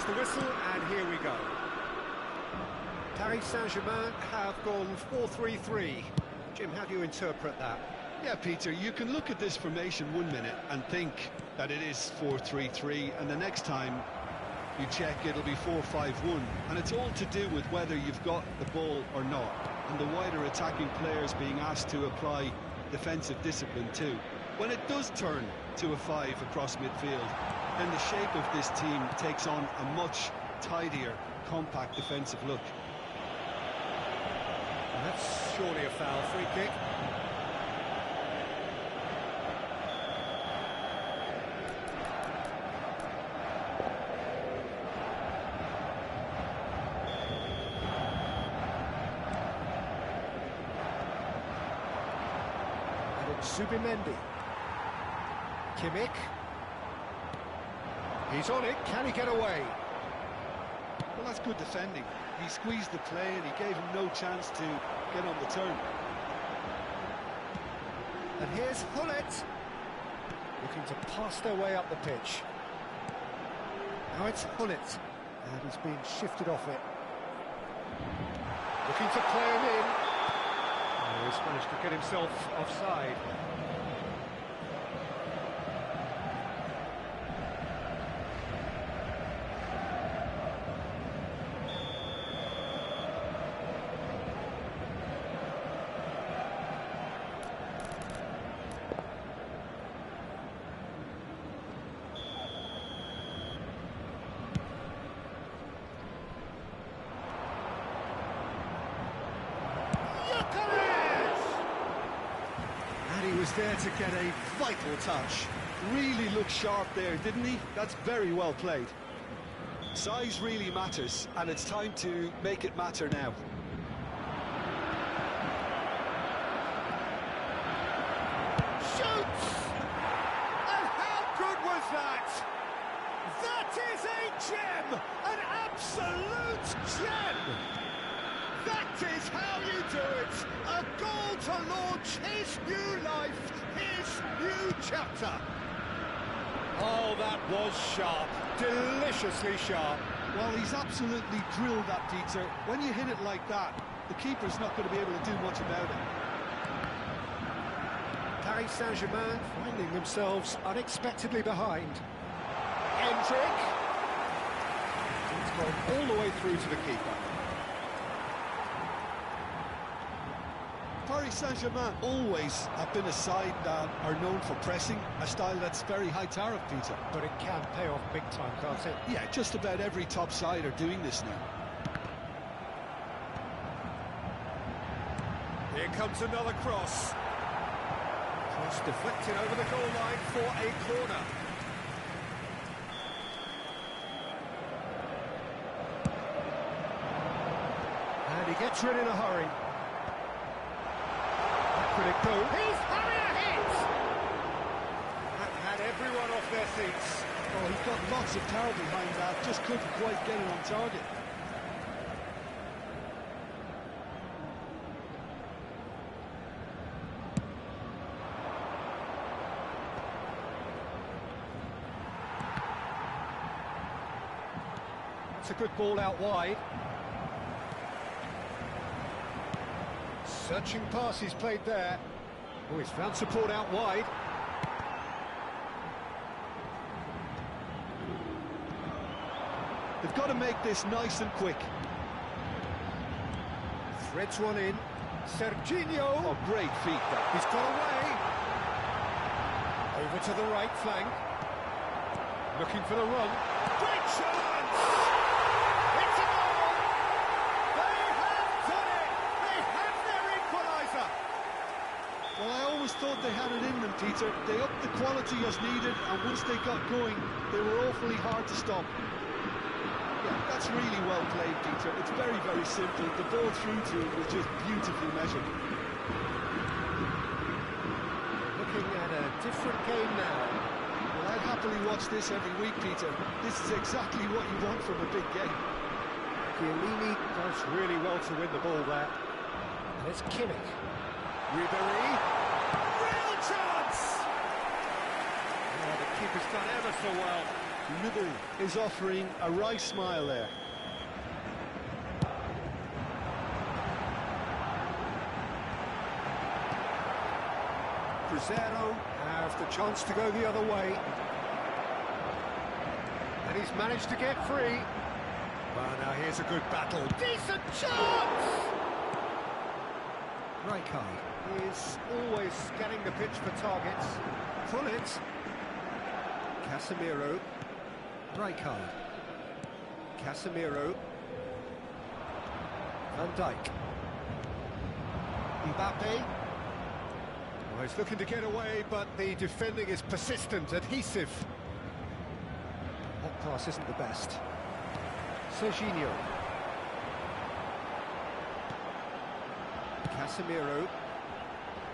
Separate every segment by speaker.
Speaker 1: the whistle, and here we go. Paris Saint-Germain have gone 4-3-3. Jim, how do you interpret that?
Speaker 2: Yeah, Peter, you can look at this formation 1 minute and think that it is 4-3-3, and the next time you check it'll be 4-5-1, and it's all to do with whether you've got the ball or not, and the wider attacking players being asked to apply defensive discipline too. When it does turn to a 5 across midfield, then the shape of this team takes on a much tidier, compact defensive look.
Speaker 1: And that's surely a foul. Free kick. Zubimendi. Kimmich. He's on it. Can he get away?
Speaker 2: Well, that's good defending. He squeezed the play and he gave him no chance to get on the turn.
Speaker 1: And here's Hullet, looking to pass their way up the pitch. Now it's Hullet, and he's being shifted off it. Looking to play him in. Oh, he's managed to get himself offside.
Speaker 2: And he was there to get a vital touch. Really looked sharp there, didn't he? That's very well played. Size really matters, and it's time to make it matter now.
Speaker 1: Shoots! And how good was that? That is a gem! An absolute gem! That is how you do it! A goal to launch his new life, his new chapter. Oh, that was sharp. Deliciously sharp.
Speaker 2: Well, he's absolutely drilled that, Peter. When you hit it like that, the keeper's not going to be able to do much about it.
Speaker 1: Paris Saint-Germain finding themselves unexpectedly behind. Hendrick. It's gone all the way through to the keeper.
Speaker 2: Paris Saint-Germain always have been a side that are known for pressing, a style that's very high tariff, Peter.
Speaker 1: But it can pay off big time, can't it?
Speaker 2: Yeah, just about every top side are doing this now.
Speaker 1: Here comes another cross. Cross deflected over the goal line for a corner. And he gets rid in a hurry. Could it go? He's having a hit! That had everyone off their seats.
Speaker 2: Oh, he's got lots of power behind that, just couldn't quite get it on target.
Speaker 1: It's a good ball out wide. Searching pass he's played there. Oh, he's found support out wide.
Speaker 2: They've got to make this nice and quick.
Speaker 1: Threads one in. Serginho.
Speaker 2: Oh, great feet that.
Speaker 1: He's got away. Over to the right flank. Looking for the run. Great chance! It's a goal! They have done it! They have their equaliser!
Speaker 2: Well, I always thought they had it in them, Peter. They upped the quality as needed, and once they got going, they were awfully hard to stop. Yeah, that's really well played, Peter. It's very, very simple. The ball through to him was just beautifully measured.
Speaker 1: Looking at a different game now.
Speaker 2: Well, I'd happily watch this every week, Peter. This is exactly what you want from a big game.
Speaker 1: Chiellini does really well to win the ball there. There's Kimmich. Ribéry. Real chance! Oh, the keeper's done ever so well.
Speaker 2: Ribery is offering a right smile there.
Speaker 1: Cruzeiro have the chance to go the other way. And he's managed to get free. Well, now here's a good battle. Decent chance! Rijkaard is always scanning the pitch for targets. Pull it. Casemiro. Rijkaard. Casemiro. Van Dijk. Mbappe. Well, he's looking to get away, but the defending is persistent, adhesive. That pass isn't the best. Serginho. Casemiro.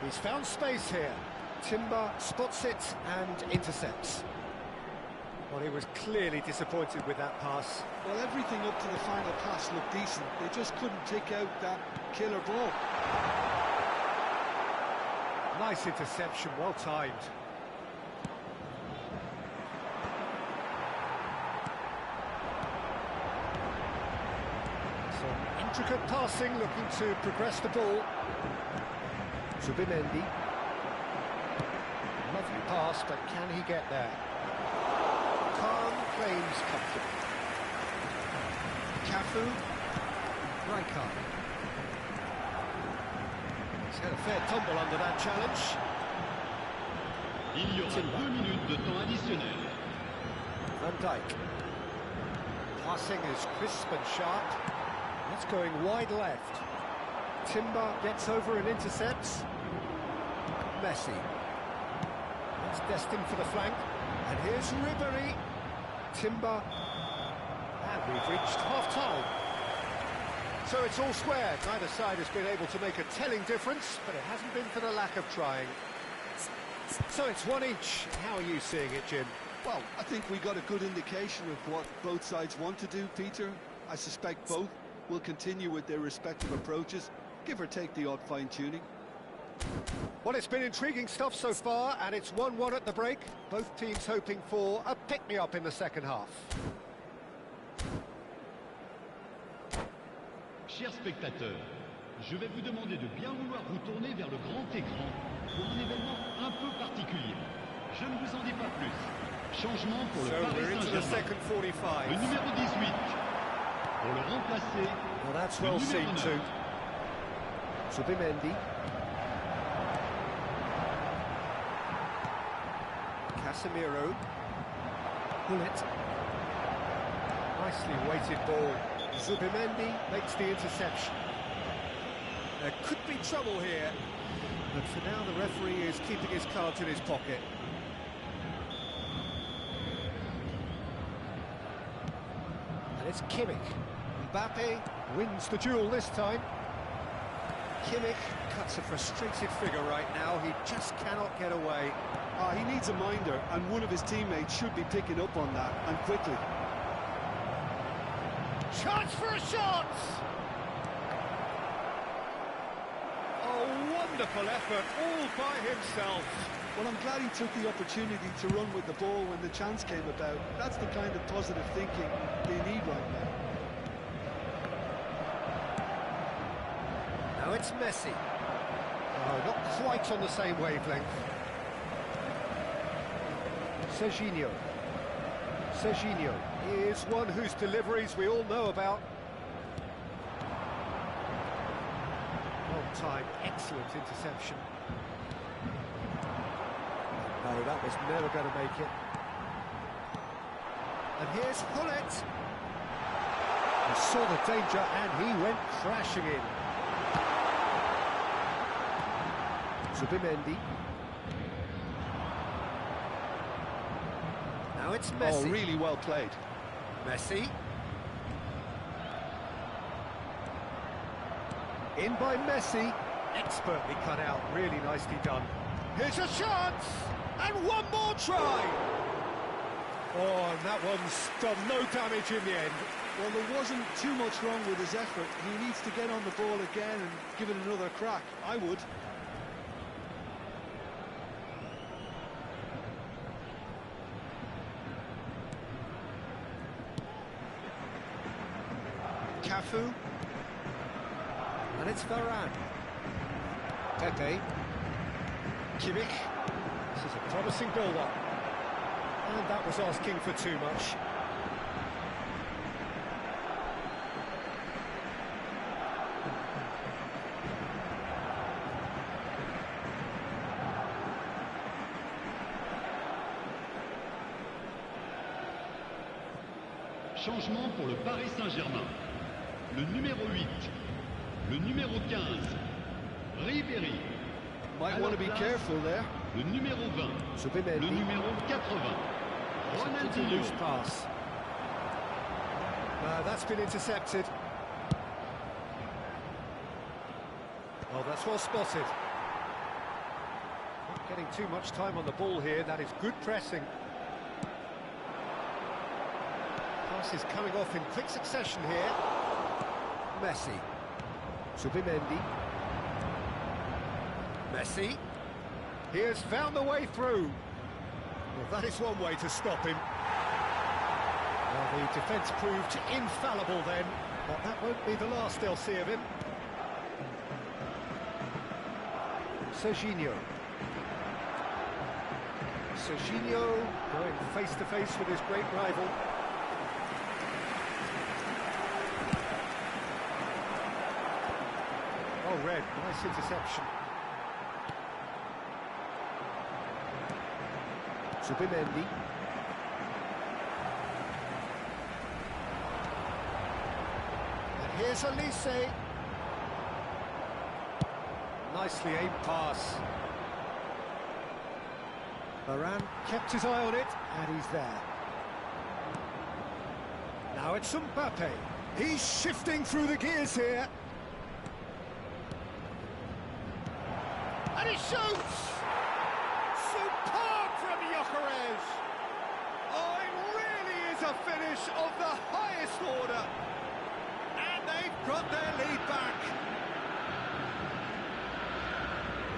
Speaker 1: He's found space here. Timber spots it and intercepts. Well, he was clearly disappointed with that pass.
Speaker 2: Well, everything up to the final pass looked decent. They just couldn't take out that killer ball.
Speaker 1: Nice interception, well timed. Some intricate passing, looking to progress the ball. Zubimendi. Lovely pass, but can he get there? Calm claims comfortable. Cafu. Rijkaard. He's had a fair tumble under that challenge.
Speaker 3: Il y aura 2 minutes de temps additionnel.
Speaker 1: Van Dijk. Passing is crisp and sharp. That's going wide left. Timber gets over and intercepts. Messi. That's destined for the flank. And here's Ribery. Timber. And we've reached half-time. So it's all square. Neither side has been able to make a telling difference, but it hasn't been for the lack of trying. So it's one each. How are you seeing it, Jim?
Speaker 2: Well, I think we got a good indication of what both sides want to do, Peter. I suspect both will continue with their respective approaches, give or take the odd fine-tuning.
Speaker 1: Well, it's been intriguing stuff so far, and it's 1-1 at the break. Both teams hoping for a pick-me-up in the second half.
Speaker 3: Chers spectateurs, je vais vous demander de bien vouloir vous tourner vers le grand écran pour un événement un peu particulier. Je ne vous en dis pas plus. Changement pour le Paris Saint-Germain. Le numéro 18. Pour le remplacer,
Speaker 1: Well, that's
Speaker 3: le
Speaker 1: well
Speaker 3: numéro
Speaker 1: seen
Speaker 3: 9.
Speaker 1: too. Zubimendi. Casemiro. Bullet. Nicely weighted ball. Zubimendi makes the interception. There could be trouble here, but for now the referee is keeping his cards in his pocket. And it's Kimmich. Mbappe wins the duel this time. Kimmich cuts a frustrated figure right now. He just cannot get away.
Speaker 2: He needs a minder, and one of his teammates should be picking up on that, and quickly.
Speaker 1: Chance for a shot! Oh, wonderful effort, all by himself.
Speaker 2: Well, I'm glad he took the opportunity to run with the ball when the chance came about. That's the kind of positive thinking they need right now.
Speaker 1: Now it's Messi. Oh, not quite on the same wavelength. Serginho. Serginho is one whose deliveries we all know about. On time, excellent interception. No, that was never going to make it. And here's Hullet. He saw the danger and he went crashing in. Zubimendi. Now it's Messi.
Speaker 2: Oh, really well played.
Speaker 1: Messi. In by Messi. Expertly cut out, really nicely done. Here's a chance! And one more try! Oh, and that one's done no damage in the end.
Speaker 2: Well, there wasn't too much wrong with his effort. He needs to get on the ball again and give it another crack. I would.
Speaker 1: Cafu. And it's Varane. Pepe. Kimmich. This is a promising build-up. And that was asking for too much.
Speaker 3: Changement pour le Paris Saint-Germain. Le numéro 8, le numéro 15, Ribéry.
Speaker 2: Might want to be careful there.
Speaker 3: Le numéro 20, le numéro 80, Ronaldinho.
Speaker 1: Pass. That's been intercepted. Oh, that's well spotted. Not getting too much time on the ball here. That is good pressing. Pass is coming off in quick succession here. Messi. Zubimendi. Messi. He has found the way through. Well, that is one way to stop him. Well, the defence proved infallible then, but that won't be the last they'll see of him. Serginho. Serginho going face-to-face with his great rival. Oh, Red, nice interception. Zubimendi. And here's Elise. Nicely aimed pass. Varane kept his eye on it, and he's there. Now it's Mbappe. He's shifting through the gears here. And he shoots! Superb from Gyökeres! Oh, it really is a finish of the highest order. And they've got their lead back.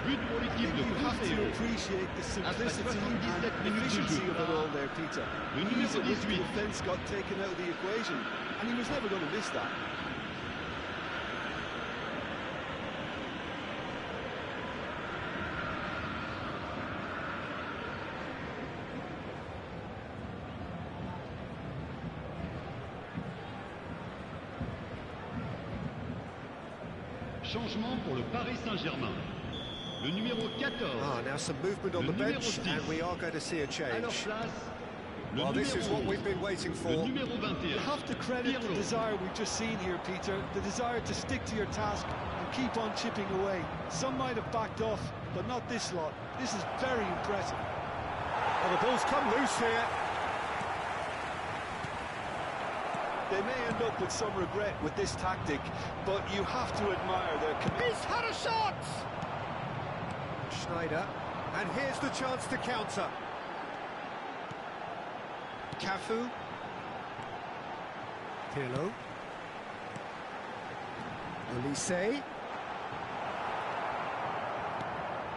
Speaker 3: But pour l'équipe de
Speaker 2: You have to appreciate the simplicity and efficiency of it all there, Peter.
Speaker 3: Le
Speaker 2: Ease
Speaker 3: numéro
Speaker 2: at which the
Speaker 3: 18.
Speaker 2: defence got taken out of the equation, and he was never going to miss that.
Speaker 3: Changement pour le Paris Saint-Germain. Le numéro 14.
Speaker 1: Ah, now some movement on
Speaker 3: Le
Speaker 1: the
Speaker 3: numéro
Speaker 1: bench,
Speaker 3: 10.
Speaker 1: and we are going to see a
Speaker 3: À leur
Speaker 1: change.
Speaker 3: place, le
Speaker 1: Well, this is
Speaker 3: numéro
Speaker 1: what
Speaker 3: 11,
Speaker 1: we've been waiting
Speaker 3: le
Speaker 1: for.
Speaker 3: numéro 21.
Speaker 2: You have to credit the
Speaker 3: Pirlo.
Speaker 2: desire we've just seen here, Peter. The desire to stick to your task and keep on chipping away. Some might have backed off, but not this lot. This is very impressive.
Speaker 1: Well, the ball's come loose here.
Speaker 2: They may end up with some regret with this tactic, but you have to admire their commitment.
Speaker 1: He's had a shot! Schneider, and here's the chance to counter. Cafu. Pirlo. Elise.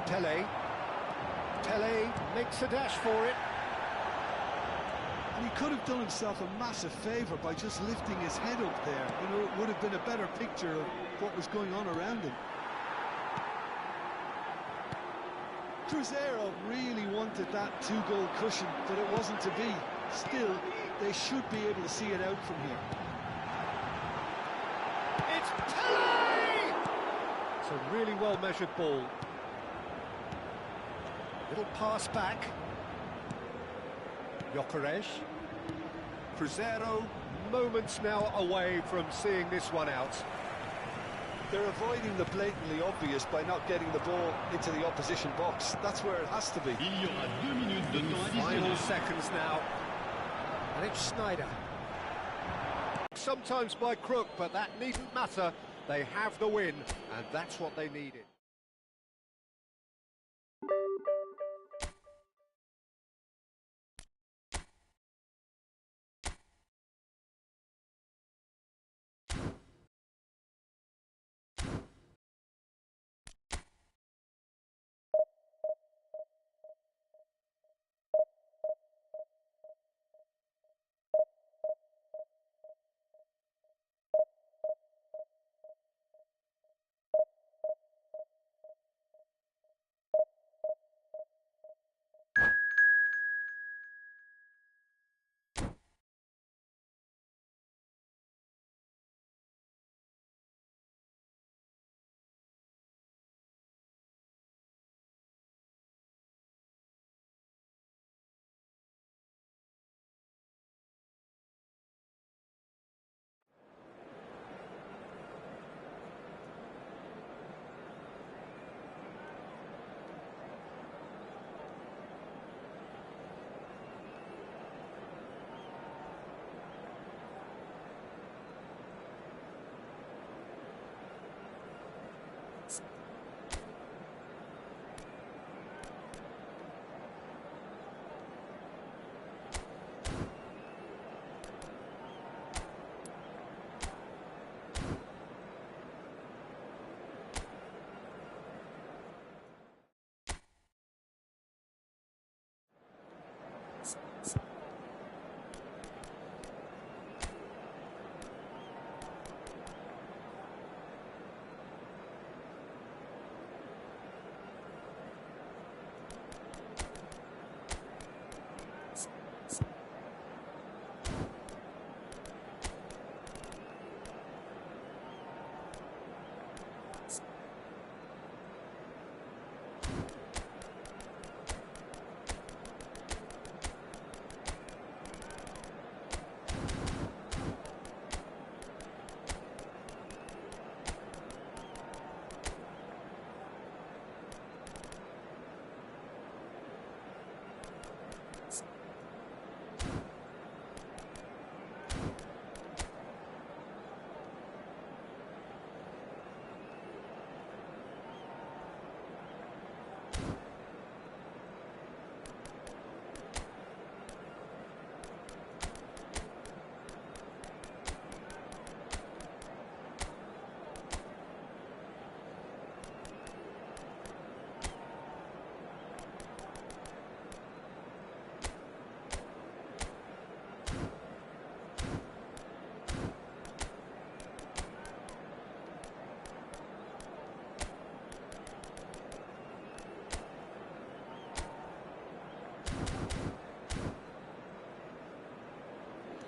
Speaker 1: Pele makes a dash for it.
Speaker 2: And he could have done himself a massive favour by just lifting his head up there. You know, it would have been a better picture of what was going on around him. Cruzeiro really wanted that two-goal cushion, but it wasn't to be. Still, they should be able to see it out from here.
Speaker 1: It's Pele! It's a really well-measured ball. Little pass back. Gyökeres. Cruzeiro, moments now away from seeing this one out.
Speaker 2: They're avoiding the blatantly obvious by not getting the ball into the opposition box. That's where it has to be.
Speaker 3: Il y aura 2 minutes de temps
Speaker 1: Final
Speaker 3: additionnel.
Speaker 1: seconds now. And it's Schneider. Sometimes by crook, but that needn't matter. They have the win, and that's what they needed.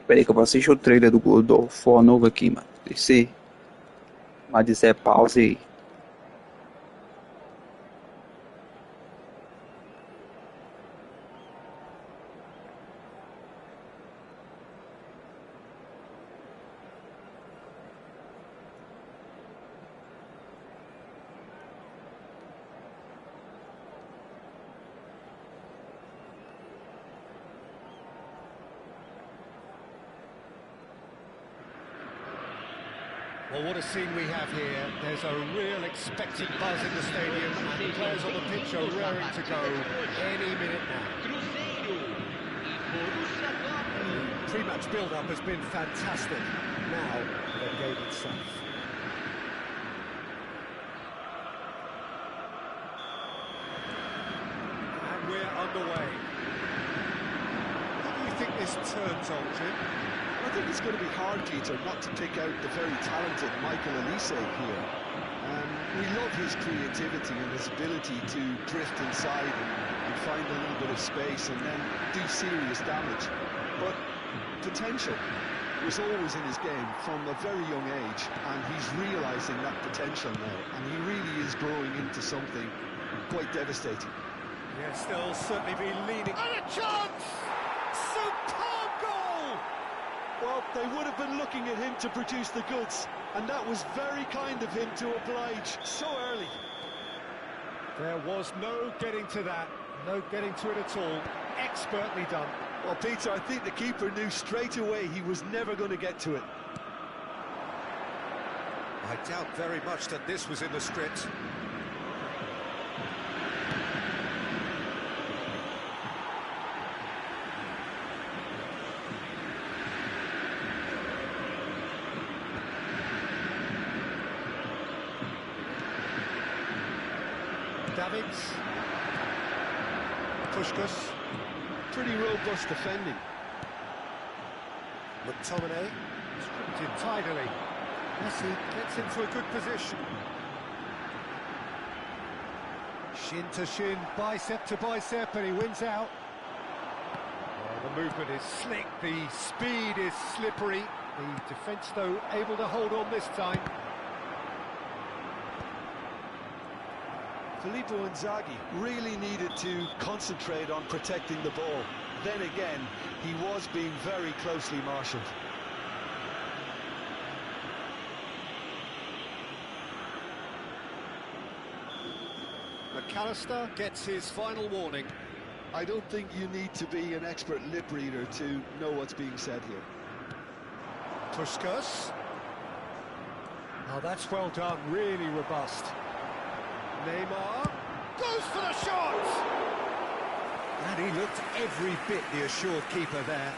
Speaker 4: Pera aí que eu vou assistir o trailer do God of War novo aqui, mano. Esse... Mas dizer pause aí.
Speaker 1: Well, what a scene we have here. There's a real expectant buzz in the stadium, and the players on the pitch are raring to go any minute now. The pre-match build-up has been fantastic. Now, the game itself. And we're underway. How do you think this turns on, Jim?
Speaker 2: I think it's going to be hard, Peter, not to pick out the very talented Michael Elise here. We love his creativity and his ability to drift inside and find a little bit of space and then do serious damage. But potential was always in his game from a very young age, and he's realising that potential now, and he really is growing into something quite devastating.
Speaker 1: Yes, they'll certainly be leaning. And a chance! Superb goal!
Speaker 2: Well, they would have been looking at him to produce the goods, and that was very kind of him to oblige so early.
Speaker 1: There was no getting to that, no getting to it at all. Expertly done.
Speaker 2: Well, Peter, I think the keeper knew straight away he was never going to get to it.
Speaker 1: I doubt very much that this was in the script. Davids. Puskás.
Speaker 2: Pretty robust defending.
Speaker 1: McTominay. Stripped in tidily. Messi gets into a good position. Shin to shin, bicep to bicep, and he wins out. Oh, the movement is slick, the speed is slippery. The defence, though, able to hold on this time.
Speaker 2: Filippo Inzaghi really needed to concentrate on protecting the ball. Then again, he was being very closely marshalled.
Speaker 1: McAllister gets his final warning.
Speaker 2: I don't think you need to be an expert lip reader to know what's being said here.
Speaker 1: Puskás. Oh, that's well done, really robust. Neymar goes for the shot! And he looked every bit the assured keeper there.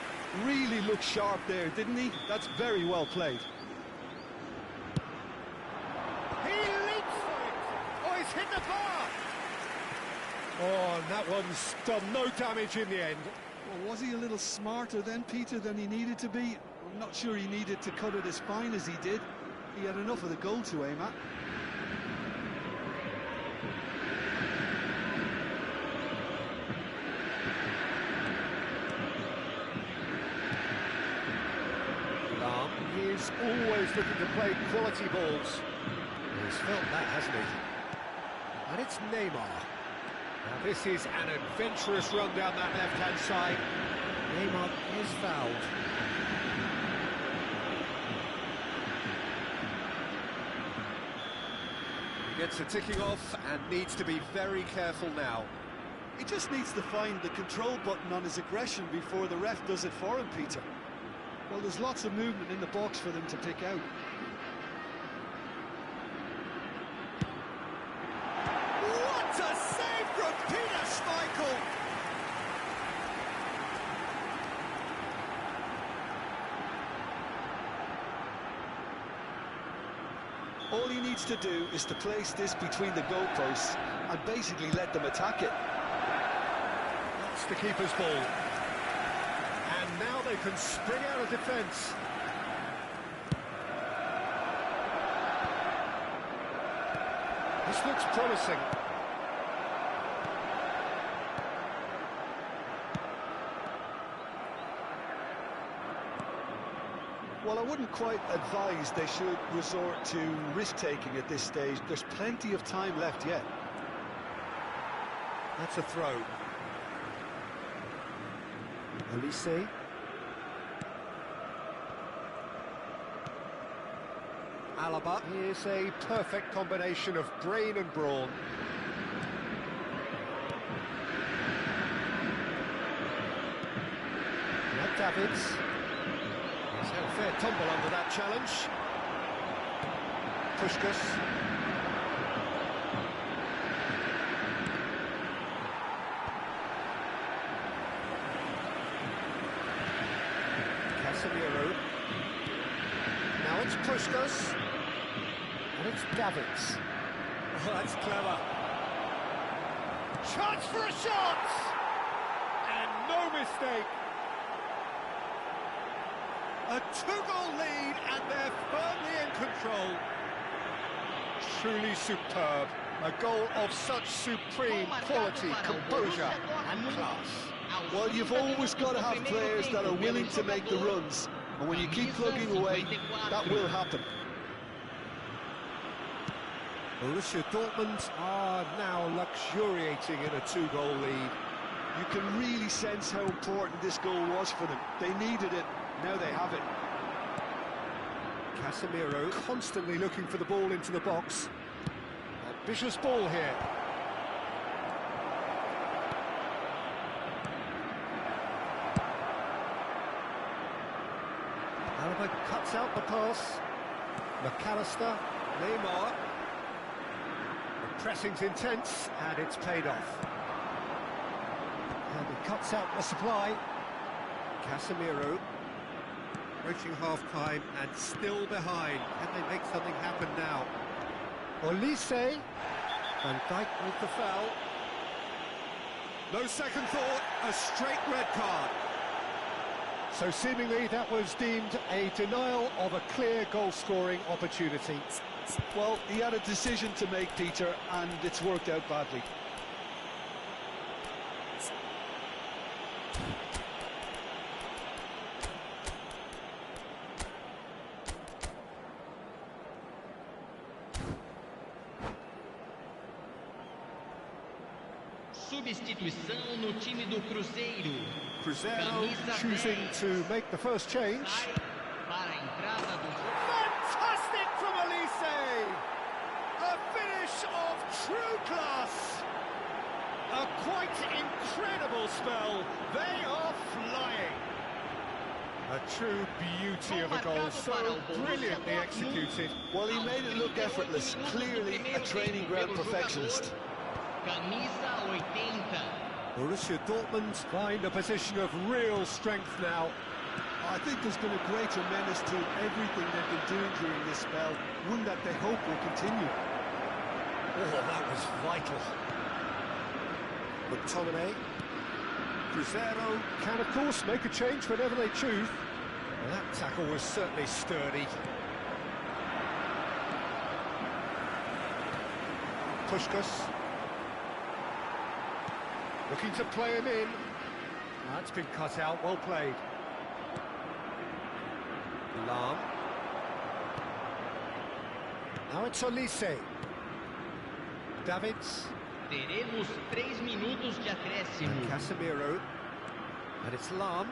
Speaker 2: Really looked sharp there, didn't he? That's very well played.
Speaker 1: He leaps for it! Oh, he's hit the bar! Oh, and that one's done no damage in the end.
Speaker 2: Well, was he a little smarter then, Peter, than he needed to be? I'm not sure he needed to cut it as fine as he did. He had enough of the goal to aim at.
Speaker 1: He is always looking to play quality balls. He's felt that, hasn't he? And it's Neymar. Now this is an adventurous run down that left-hand side. Neymar is fouled. He gets a ticking off and needs to be very careful now.
Speaker 2: He just needs to find the control button on his aggression before the ref does it for him, Peter. Well, there's lots of movement in the box for them to pick out.
Speaker 1: What a save from Peter Schmeichel!
Speaker 2: All he needs to do is to place this between the goalposts and basically let them attack it.
Speaker 1: That's the keeper's ball. And now they can spring out of defence. This looks promising.
Speaker 2: Well, I wouldn't quite advise they should resort to risk-taking at this stage. There's plenty of time left yet.
Speaker 1: That's a throw. Elise. Alaba. Here's a perfect combination of brain and brawn. Now Davids. He's had a fair tumble under that challenge. Puskás. Casemiro. Now it's Puskás. And it's Davids. Oh, that's clever. Chance for a shot! And no mistake. A two-goal lead, and they're firmly in control. Truly superb. A goal of such supreme quality, composure and class.
Speaker 2: Well, you've always got to have players that are willing to make the runs. And when you keep plugging away, that will happen.
Speaker 1: Borussia Dortmund are now luxuriating in a two-goal lead.
Speaker 2: You can really sense how important this goal was for them. They needed it, now they have it.
Speaker 1: Casemiro constantly looking for the ball into the box. Ambitious ball here. Alaba cuts out the pass. McAllister, Neymar. The pressing's intense, and it's paid off. And he cuts out the supply. Casemiro. Approaching half-time and still behind. Can they make something happen now? Olise. Van Dijk with the foul. No second thought, a straight red card. So seemingly that was deemed a denial of a clear goal-scoring opportunity.
Speaker 2: Well, he had a decision to make, Peter, and it's worked out badly.
Speaker 5: Substituição no time do Cruzeiro.
Speaker 1: Cruzeiro choosing to make the first change.
Speaker 5: Para a entrada do jogo.
Speaker 1: Fantastic from Olise! A finish of true class! A quite incredible spell. They are flying. A true beauty of a goal, so brilliantly executed.
Speaker 2: Well, he made it look effortless. Clearly a training ground perfectionist.
Speaker 5: Camisa 80.
Speaker 1: Borussia Dortmund find a position of real strength now.
Speaker 2: I think there's been a great tremendous to everything they've been doing during this spell, one that they hope will continue.
Speaker 1: Oh, that was vital. McTominay. Cruzeiro can, of course, make a change whenever they choose. Well, that tackle was certainly sturdy. Puskás. Looking to play him in. That's been cut out, well played. Lahm. Now it's Olise. Davids.
Speaker 5: Teremos 3 minutos de acréscimo.
Speaker 1: Casemiro. And it's Lahm.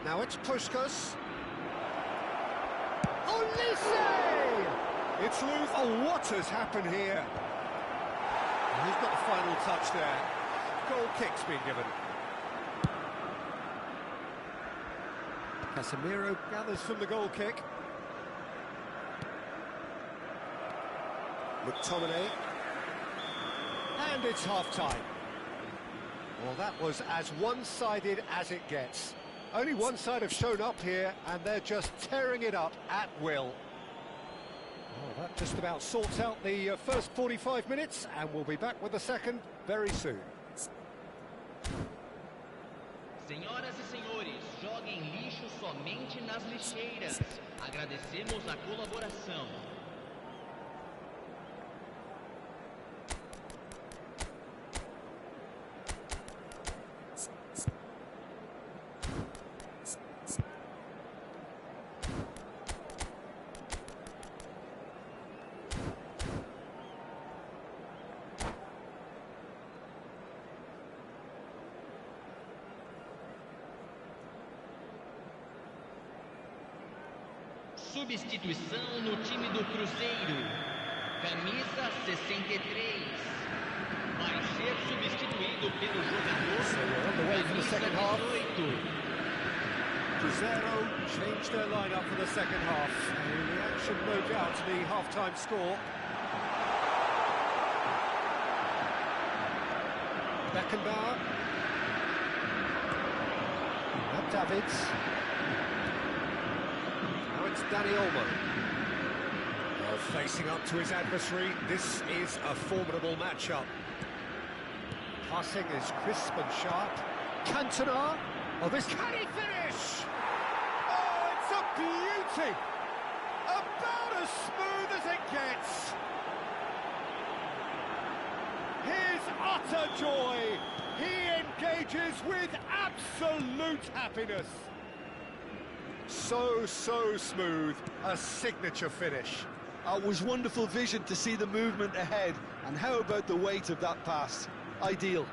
Speaker 1: Now it's Puskás. Olise! It's loose. Oh, what has happened here? Who's got the final touch there? Goal kick's been given. Casemiro gathers from the goal kick. McTominay. And it's half-time. Well, that was as one-sided as it gets. Only one side have shown up here, and they're just tearing it up at will. Well, that just about sorts out the first 45 minutes, and we'll be back with the second very soon.
Speaker 5: Senhoras e senhores, joguem lixo somente nas lixeiras. Agradecemos a colaboração. Substituição no time do Cruzeiro. Camisa 63. Vai ser substituído pelo jogador camisa 18.
Speaker 1: Cruzeiro changed their lineup for the second half. A reaction, no doubt, to the half-time score. Beckenbauer. Now Davids. Now it's Danny Olmo. Well, facing up to his adversary, this is a formidable matchup. Passing is crisp and sharp. Cantona. Oh, this can he finish? Oh, it's a beauty! About as smooth as it gets. His utter joy. He engages with absolute happiness. So smooth. A signature finish.
Speaker 2: It was wonderful vision to see the movement ahead, and how about the weight of that pass? Ideal.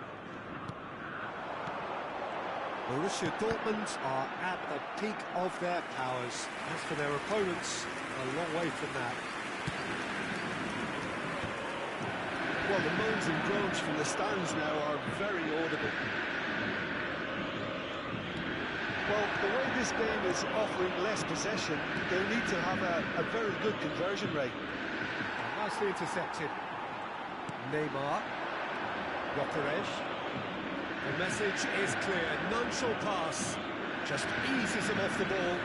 Speaker 1: Borussia Dortmund are at the peak of their powers. As for their opponents, a long way from that.
Speaker 2: Well, the moans and groans from the stands now are very audible. Well, the way this game is offering less possession, they'll need to have a very good conversion rate.
Speaker 1: Nicely intercepted. Neymar. Gyökeres. The message is clear. None shall pass. Just eases him off the ball.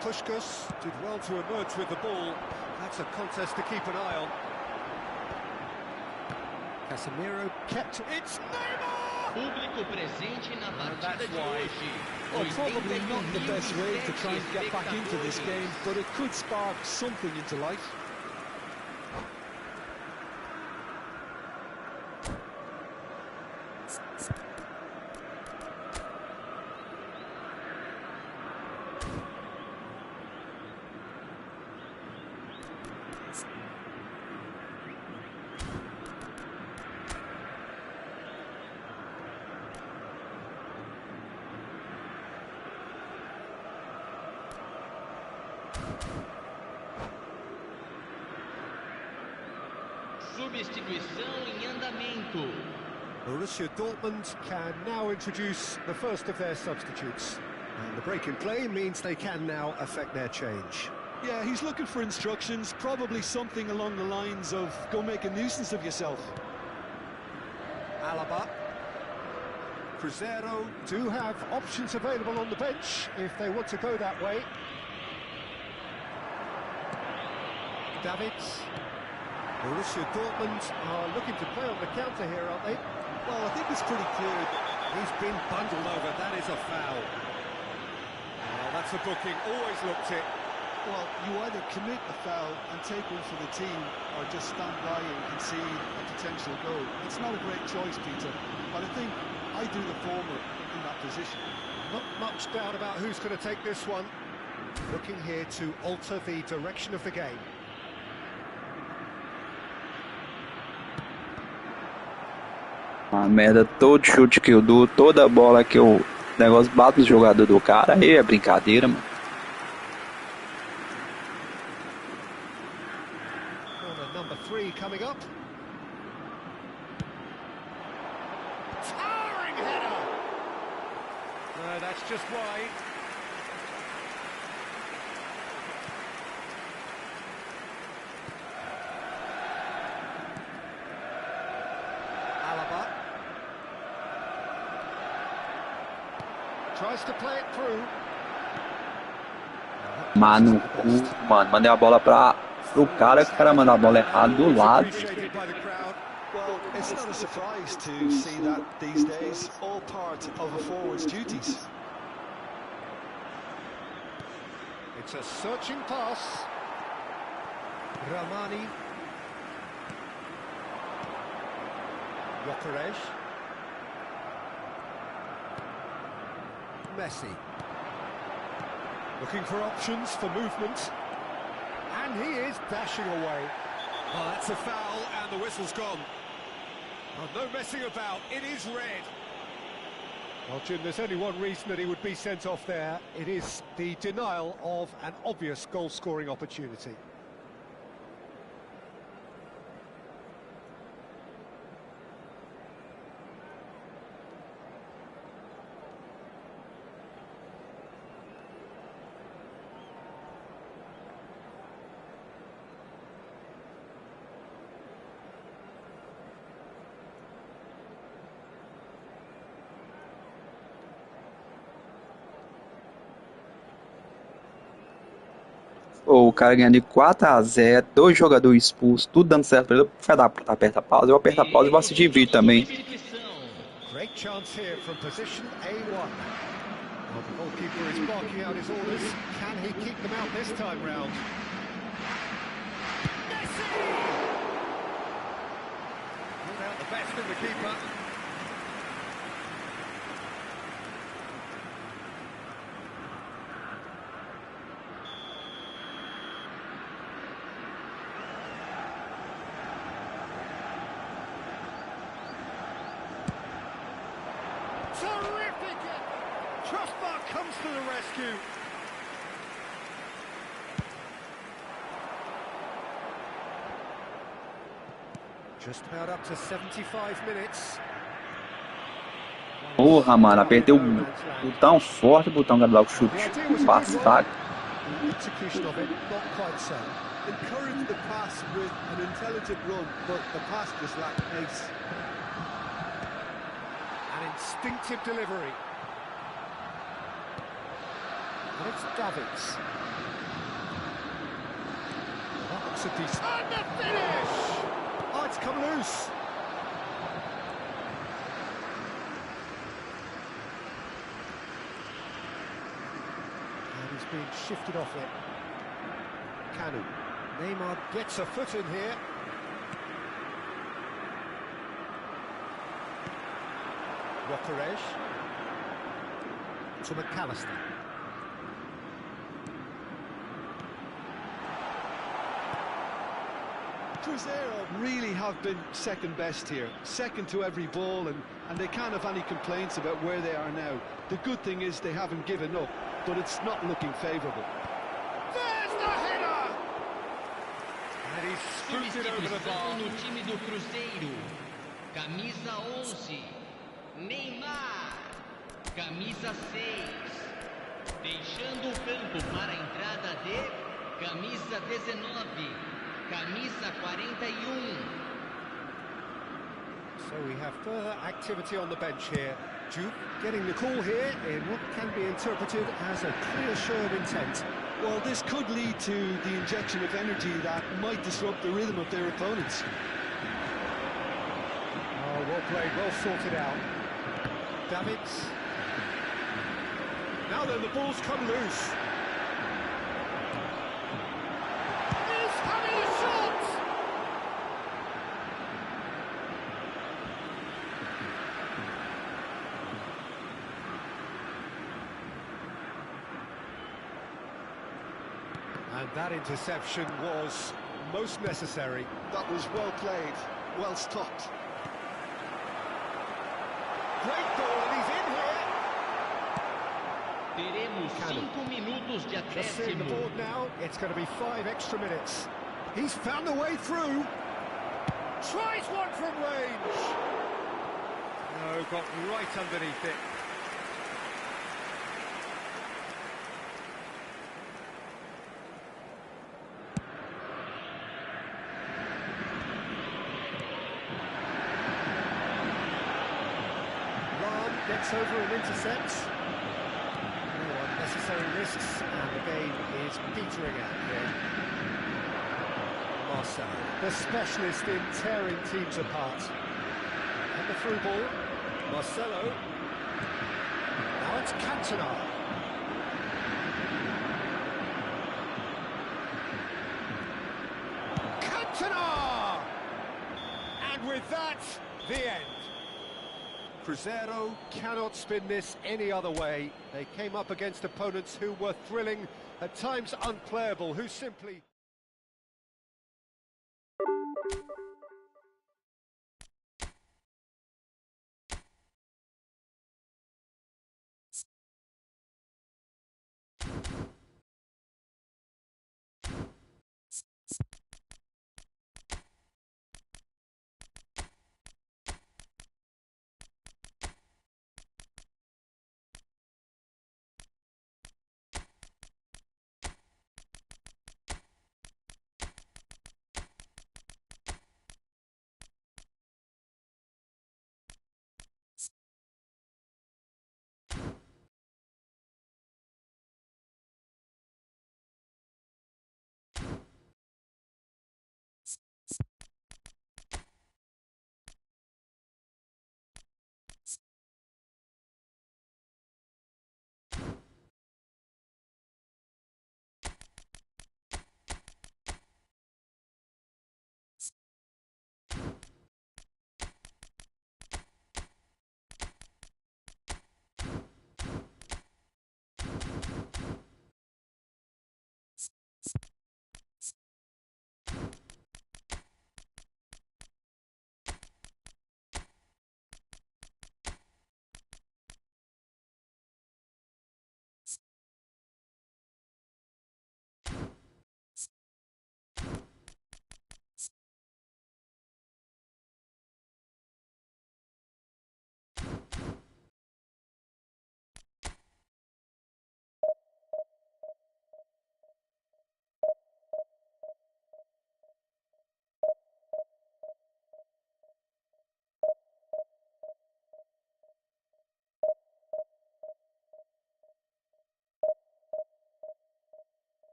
Speaker 1: Puskás did well to emerge with the ball. That's a contest to keep an eye on. Casemiro kept... It's Neymar!
Speaker 5: Público presente na partida de hoje.
Speaker 2: Well, probably not the best way to try and get back into this game, but it could spark something into life.
Speaker 5: Substituição em andamento.
Speaker 1: Borussia Dortmund can now introduce the first of their substitutes. And the break in play means they can now affect their change.
Speaker 2: Yeah, he's looking for instructions, probably something along the lines of, go make a nuisance of yourself.
Speaker 1: Alaba. Cruzeiro do have options available on the bench if they want to go that way. Davids. Borussia Dortmund are looking to play on the counter here, aren't they?
Speaker 2: Well, I think it's pretty clear that
Speaker 1: he's been bundled over. That is a foul. Well, that's a booking. Always looked it.
Speaker 2: well, you either commit the foul and take one for the team, or just stand by and concede a potential goal. It's not a great choice, Peter, but I think I do the former in that position.
Speaker 1: Not much doubt about who's going to take this one. Looking here to alter the direction of the game.
Speaker 4: Uma merda, todo chute que eu dou, toda bola que eu... negócio bate no jogador do cara, aí é brincadeira, mano.
Speaker 1: Corner number 3 coming up. Towering header! No, that's just wide. Alaba. Tries to play it through.
Speaker 4: Mano, mano, mandei a bola pro cara mandou a bola errada do lado.
Speaker 2: Well, it's not a surprise to see that these days, all part of a forward's duties.
Speaker 1: It's a searching pass. Ramani. Gyökeres. Messi. Looking for options for movement. And he is dashing away. Oh, that's a foul, and the whistle's gone. Oh, no messing about, it is red. Well, Jim, there's only one reason that he would be sent off there. It is the denial of an obvious goal-scoring opportunity.
Speaker 4: Ou o cara ganhando de 4-0, 2 jogadores expulsos, tudo dando certo pra ele. Vai dar pra apertar a pausa, eu aperto a pausa e vou assistir vídeo também.
Speaker 1: Great chance here from position A1. Well, the goalkeeper is barking out his orders. Can he keep them out this time round? Messi! Pulled out the best in the keeper. Terrific! Crossbar comes to the rescue. Just about up to 75 minutes.
Speaker 4: Porra, mano, apertei o botão forte, o botão para dar o chute. Passado.
Speaker 1: The execution of it, not quite so.
Speaker 2: Encourage the pass with an intelligent run, but the pass just lacked pace.
Speaker 1: An instinctive delivery. And it's Davids. That looks a decent... And the finish! Oh, it's come loose. And he's being shifted off it. Kanu. Neymar gets a foot in here. Rokerej to McAllister.
Speaker 2: Cruzeiro really have been second best here, second to every ball, and they can't have any complaints about where they are now. The good thing is they haven't given up, but it's not looking favourable.
Speaker 1: There's the header! And he's scooted over the bar.
Speaker 5: No time do Cruzeiro, camisa 11, Neymar, camisa 6, deixando o campo para a entrada de camisa 19, camisa 41.
Speaker 1: So we have further activity on the bench here. Duke getting the call here in what can be interpreted as a clear show of intent.
Speaker 2: Well, this could lead to the injection of energy that might disrupt the rhythm of their opponents.
Speaker 1: Oh, well played, well sorted out. Davids. Now then, the ball's come loose. He's having a shot! And that interception was most necessary.
Speaker 2: That was well played, well stopped.
Speaker 1: Great goal, and he's in here.
Speaker 5: Teremos 5 minutos de
Speaker 1: Just seeing the
Speaker 5: acréscimo.
Speaker 1: board now, it's going to be 5 extra minutes. He's found the way through. Tries one from range. No, got right underneath it. Gets over and intercepts. No unnecessary risks, and the game is petering out here. Marcelo, the specialist in tearing teams apart. And the through ball. Marcelo. Now it's Cantona. Cantona! And with that, the end. Cruzeiro cannot spin this any other way. They came up against opponents who were thrilling, at times unplayable, who simply...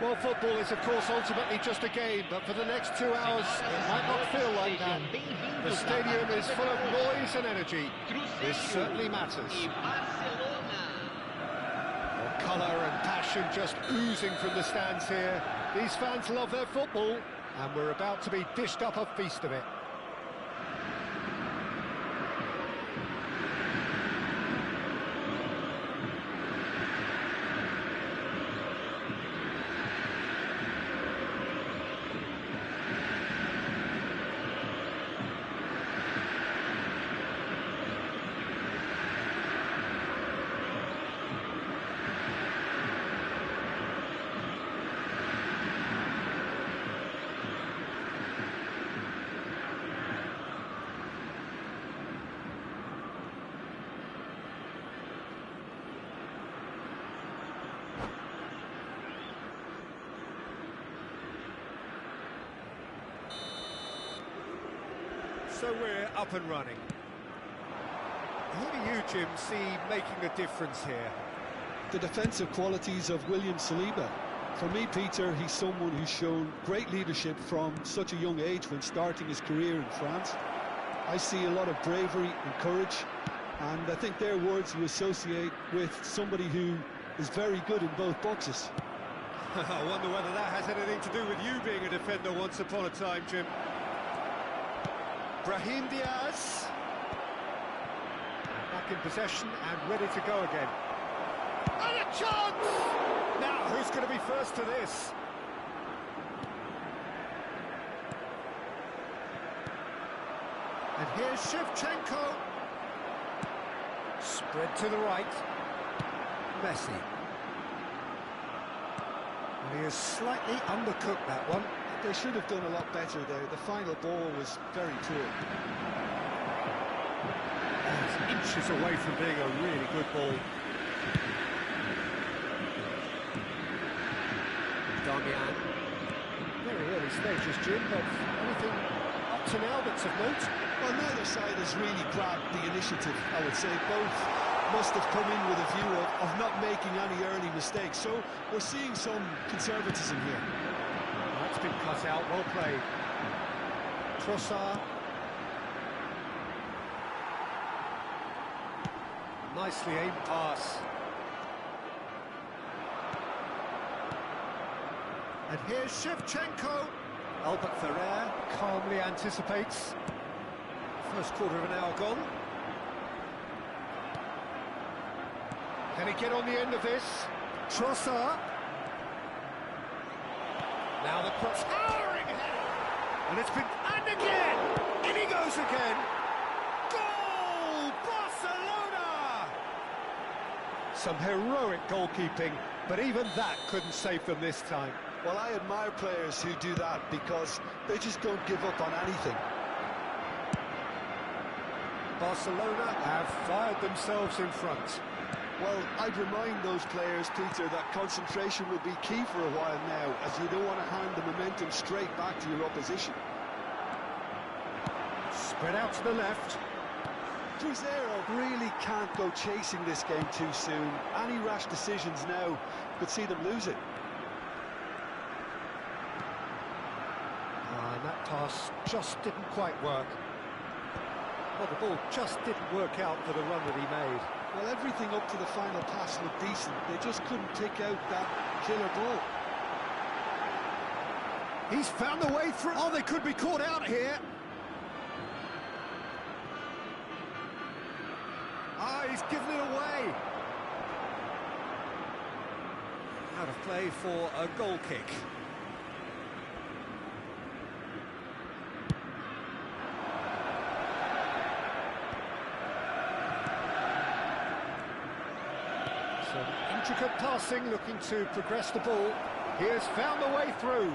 Speaker 1: Well, football is, of course, ultimately just a game, but for the next 2 hours, it might not feel like that. The stadium is full of noise and energy. This certainly matters. Well, colour and passion just oozing from the stands here. These fans love their football, and we're about to be dished up a feast of it. So we're up and running. Who do you, Jim, see making a difference here?
Speaker 2: The defensive qualities of William Saliba. For me, Peter, he's someone who's shown great leadership from such a young age when starting his career in France. I see a lot of bravery and courage, and I think they're words you associate with somebody who is very good in both boxes.
Speaker 1: I wonder whether that has anything to do with you being a defender once upon a time, Jim. Brahim Diaz, back in possession and ready to go again. And a chance! Now, who's going to be first to this? And here's Shevchenko. Spread to the right. Messi. And he has slightly undercooked that one.
Speaker 2: They should have done a lot better there. The final ball was very poor.
Speaker 1: It's inches away from being a really good ball. Damian. Very early stages, Jim, but anything up to now that's of note?
Speaker 2: Well, neither side has really grabbed the initiative, I would say. Both must have come in with a view of not making any early mistakes. So we're seeing some conservatism here.
Speaker 1: That's been cut out, well played. Trossard. Nicely aimed pass. And here's Shevchenko. Albert Ferrer calmly anticipates. First quarter of an hour gone. Can he get on the end of this? Trossard. Now the cross, towering header, and it's been, and again, in he goes again. Goal, Barcelona! Some heroic goalkeeping, but even that couldn't save them this time.
Speaker 2: Well, I admire players who do that because they just don't give up on anything.
Speaker 1: Barcelona have fired themselves in front.
Speaker 2: Well, I'd remind those players, Peter, that concentration will be key for a while now, as you don't want to hand the momentum straight back to your opposition.
Speaker 1: Spread out to the left.
Speaker 2: Cruzeiro really can't go chasing this game too soon. Any rash decisions now could see them lose it.
Speaker 1: And that pass just didn't quite work. Well, the ball just didn't work out for the run that he made.
Speaker 2: Well, everything up to the final pass looked decent. They just couldn't pick out that killer ball.
Speaker 1: He's found the way through. Oh, they could be caught out here. he's given it away. Out of play for a goal kick. Some intricate passing, looking to progress the ball. He has found the way through.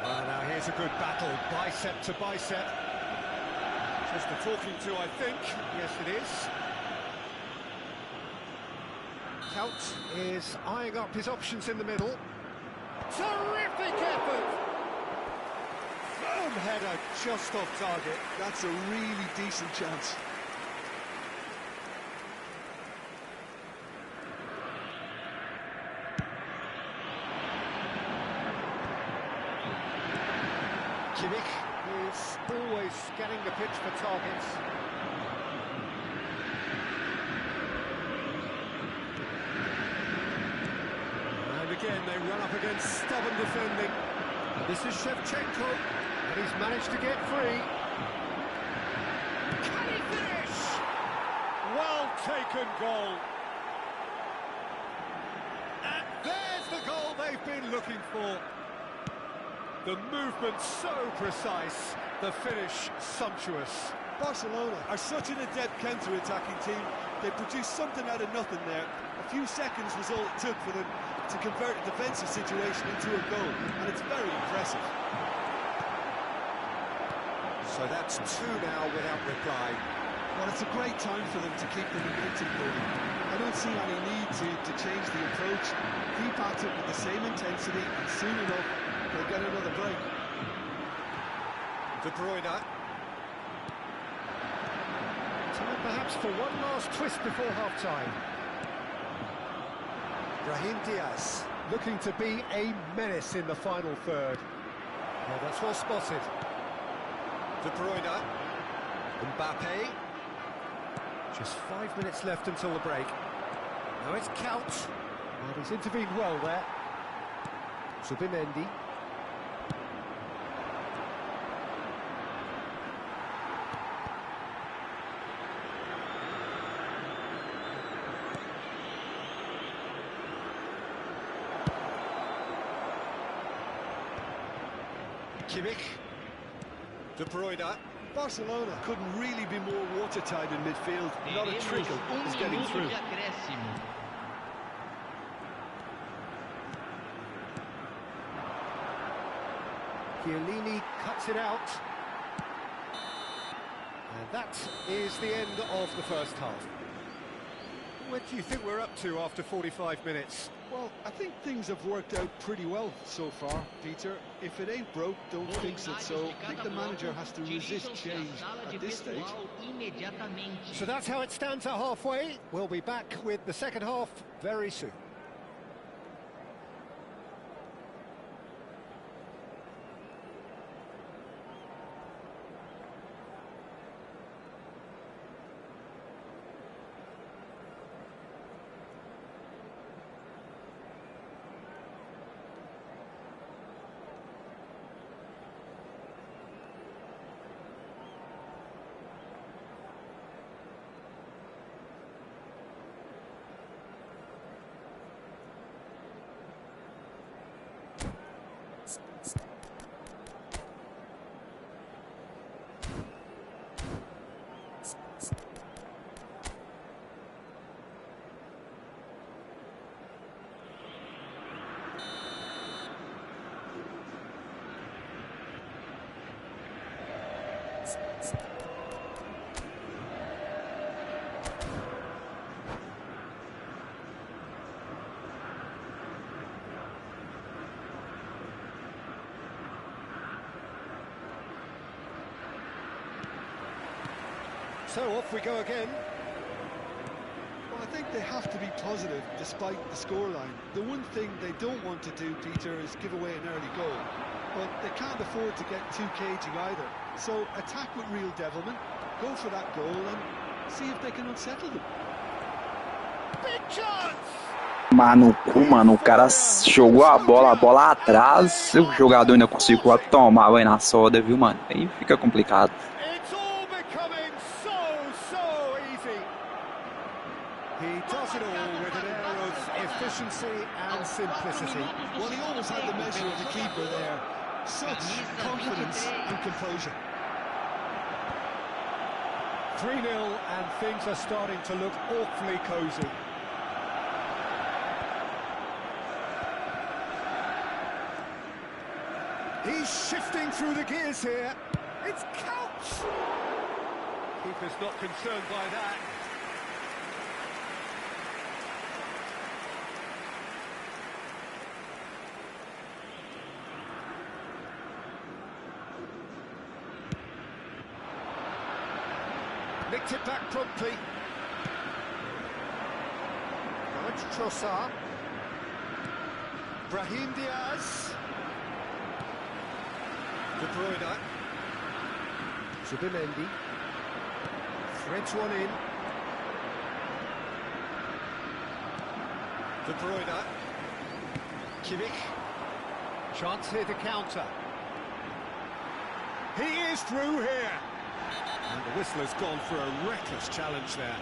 Speaker 1: Well, now here's a good battle, bicep to bicep. Just a talking to, I think. Yes, it is. Count is eyeing up his options in the middle. Terrific effort! Firm header just off target.
Speaker 2: That's a really decent chance.
Speaker 1: Kimmich is always scanning the pitch for targets. And again, they run up against stubborn defending. And this is Shevchenko, and he's managed to get free. Can he finish? Well taken goal. And there's the goal they've been looking for. The movement so precise, the finish sumptuous.
Speaker 2: Barcelona are such an adept counter-attacking team. They produced something out of nothing there. A few seconds was all it took for them to convert a defensive situation into a goal, and it's very impressive.
Speaker 1: So that's two now without reply.
Speaker 2: Well, it's a great time for them to keep the momentum going. I don't see any need to change the approach. Keep at it with the same intensity, and soon enough they'll get another break.
Speaker 1: De Bruyne. Time perhaps for one last twist before half-time. Brahim Diaz looking to be a menace in the final third. Well, that's well spotted. De Bruyne. Mbappe. Just 5 minutes left until the break. Now it's Count. Well, he's intervened well there. Zubimendi. Kimmich. De Bruyne.
Speaker 2: Barcelona couldn't really be more watertight in midfield. Not a trickle is getting through.
Speaker 1: Chiellini cuts it out. And that is the end of the first half. What do you think we're up to after 45 minutes?
Speaker 2: Well, I think things have worked out pretty well so far, Peter. If it ain't broke, don't fix it. So I think the manager has to resist change at this stage.
Speaker 1: So that's how it stands at halfway. We'll be back with the second half very soon. So off we go again.
Speaker 2: Well, I think they have to be positive despite the scoreline. The one thing they don't want to do, Peter, is give away an early goal. But they can't afford to get too cagey either. So attack with real devilment, go for that goal and see if they can unsettle them.
Speaker 1: Big chance!
Speaker 4: Mano, o cara jogou a bola atrás, o jogador ainda conseguiu tomar, vai na soda, viu, mano? Aí fica complicado.
Speaker 1: It's all becoming so easy. tenacity.
Speaker 2: Well, he always had the measure of the keeper there. Such confidence and composure.
Speaker 1: 3-0 and things are starting to look awfully cosy. He's shifting through the gears here. It's Couch! Keeper's not concerned by that. Nicked it back promptly. Now it's Trossard. Brahim Diaz. De Bruyne. Zubimendi. Threads one in. De Bruyne. Kimmich. Chance here to counter. He is through here. And the whistler's gone for a reckless challenge there.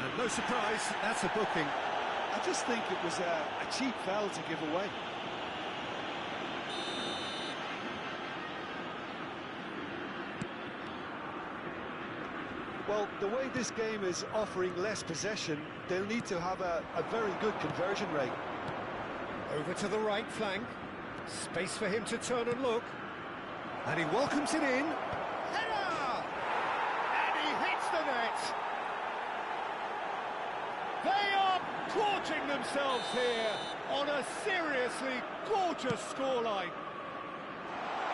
Speaker 1: And no surprise, that's a booking.
Speaker 2: I just think it was a cheap foul to give away. Well, the way this game is offering less possession, they'll need to have a very good conversion rate.
Speaker 1: Over to the right flank. Space for him to turn and look. And he welcomes it in. Header! And he hits the net. They are gorging themselves here on a seriously gorgeous scoreline.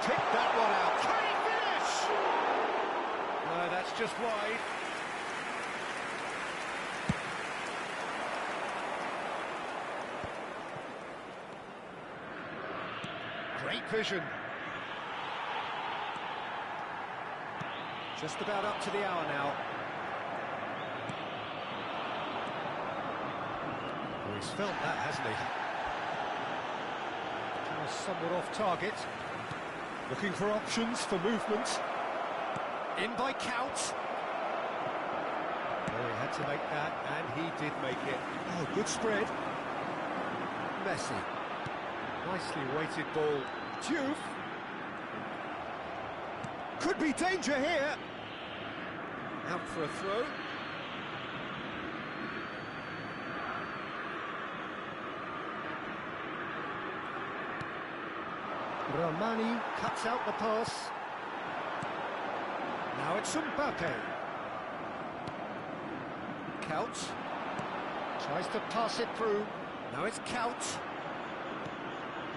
Speaker 1: Tick that one out. Can he finish? No, that's just wide. Great vision. Just about up to the hour now. Well, he's felt that, hasn't he? Somewhat off target. Looking for options for movement. In by Couch. Oh, he had to make that, and he did make it. Oh, good spread. Messi. Nicely weighted ball. Diouf. Could be danger here. Out for a throw. Romani cuts out the pass. Now it's Mbappe. Couch. Tries to pass it through. Now it's Couch.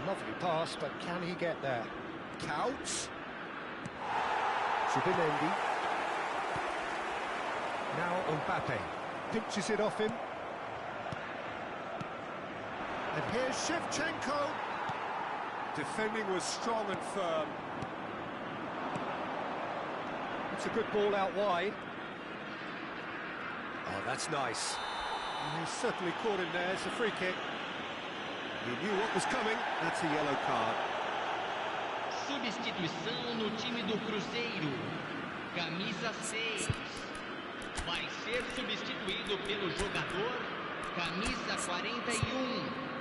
Speaker 1: Lovely pass, but can he get there? Couch. Zubimendi. Now Mbappe. Pinches it off him. And here's Shevchenko. Defending was strong and firm. It's a good ball out wide. Oh, that's nice. And he certainly caught him there. It's a free kick. He knew what was coming. That's a yellow card.
Speaker 5: Substituição no time do Cruzeiro. Camisa 6. Vai ser substituído pelo jogador camisa 41.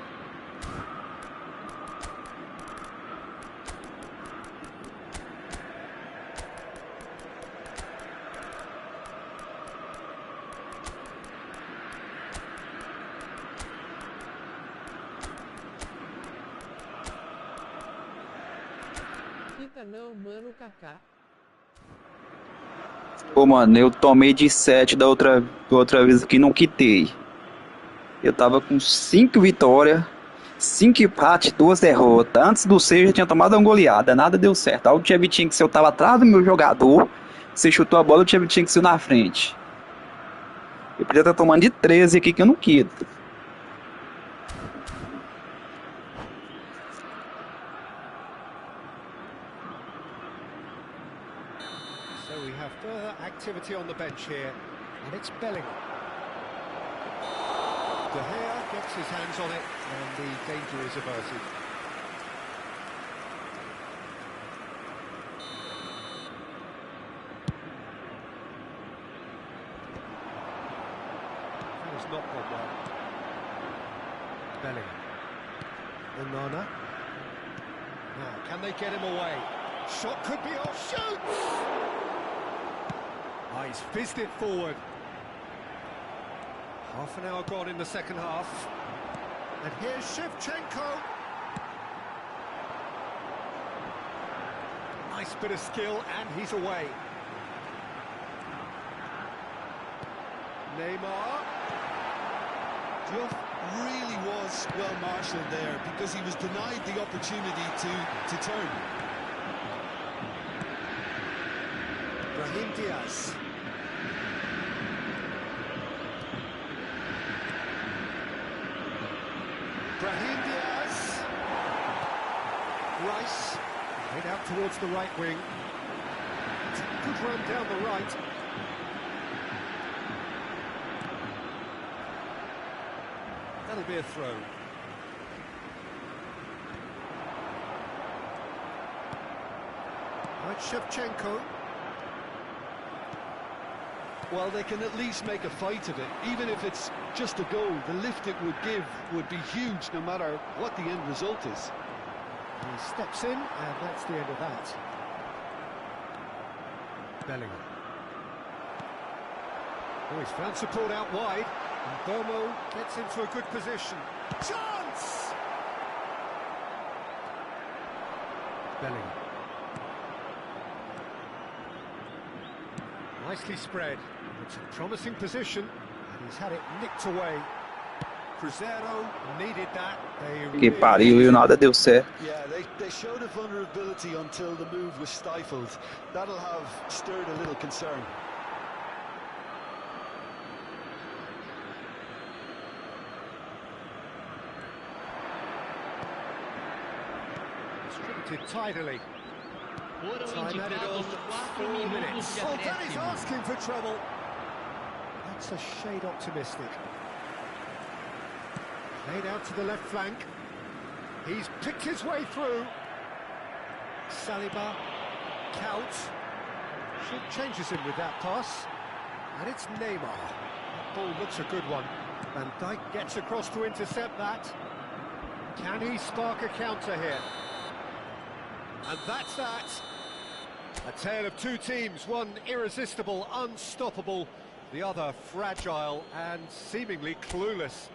Speaker 6: Não, mano, Kaká.
Speaker 4: Pô, mano, eu tomei de 7 da outra vez que não quitei. Eu tava com 5 vitórias, 5 empates, 2 derrotas. Antes do 6 eu tinha tomado uma goleada, nada deu certo. Aí o Shevchenko, eu tava atrás do meu jogador, você chutou a bola, o Shevchenko na frente. Eu podia estar tomando de 13 aqui que eu não quito.
Speaker 1: So we have further activity on the bench here, and it's Bellingham. De Gea gets his hands on it, and the danger is averted. That has not gone well. Bellingham. Onana. Now, can they get him away? Shot could be off. Shoots! Oh, he's fizzed it forward. Half an hour gone in the second half. And here's Shevchenko. Nice bit of skill, and he's away. Neymar.
Speaker 2: Duff really was well marshalled there because he was denied the opportunity to turn.
Speaker 1: Brahim Diaz. Brahim Diaz. Rice. Head out towards the right wing. It's a good run down the right. That'll be a throw. Right, Shevchenko.
Speaker 2: Well, they can at least make a fight of it. Even if it's just a goal, the lift it would give would be huge no matter what the end result is.
Speaker 1: He steps in, and that's the end of that. Bellingham. Oh, he's found support out wide, and Bomo gets into a good position. Chance! Bellingham. Nicely spread. It's a promising position, and he's had it nicked away. Cruzeiro needed that.
Speaker 4: Que pariu, e nada deu certo.
Speaker 2: Yeah, they showed a vulnerability until the move was stifled. That'll have stirred a little concern.
Speaker 1: Distributed tidily.
Speaker 5: Foram
Speaker 1: Time added on
Speaker 5: indicados 4
Speaker 1: 4
Speaker 5: minutos
Speaker 1: minutes.
Speaker 5: de
Speaker 1: Oh, Danny's
Speaker 5: acréscimo.
Speaker 1: asking for trouble. That's a shade optimistic. Played out to the left flank. He's picked his way through. Saliba, Kaut. Should changes him with that pass. And it's Neymar. That ball looks a good one. Van Dijk gets across to intercept that. Can he spark a counter here? And that's that. A tale of two teams, one irresistible, unstoppable, the other fragile and seemingly clueless.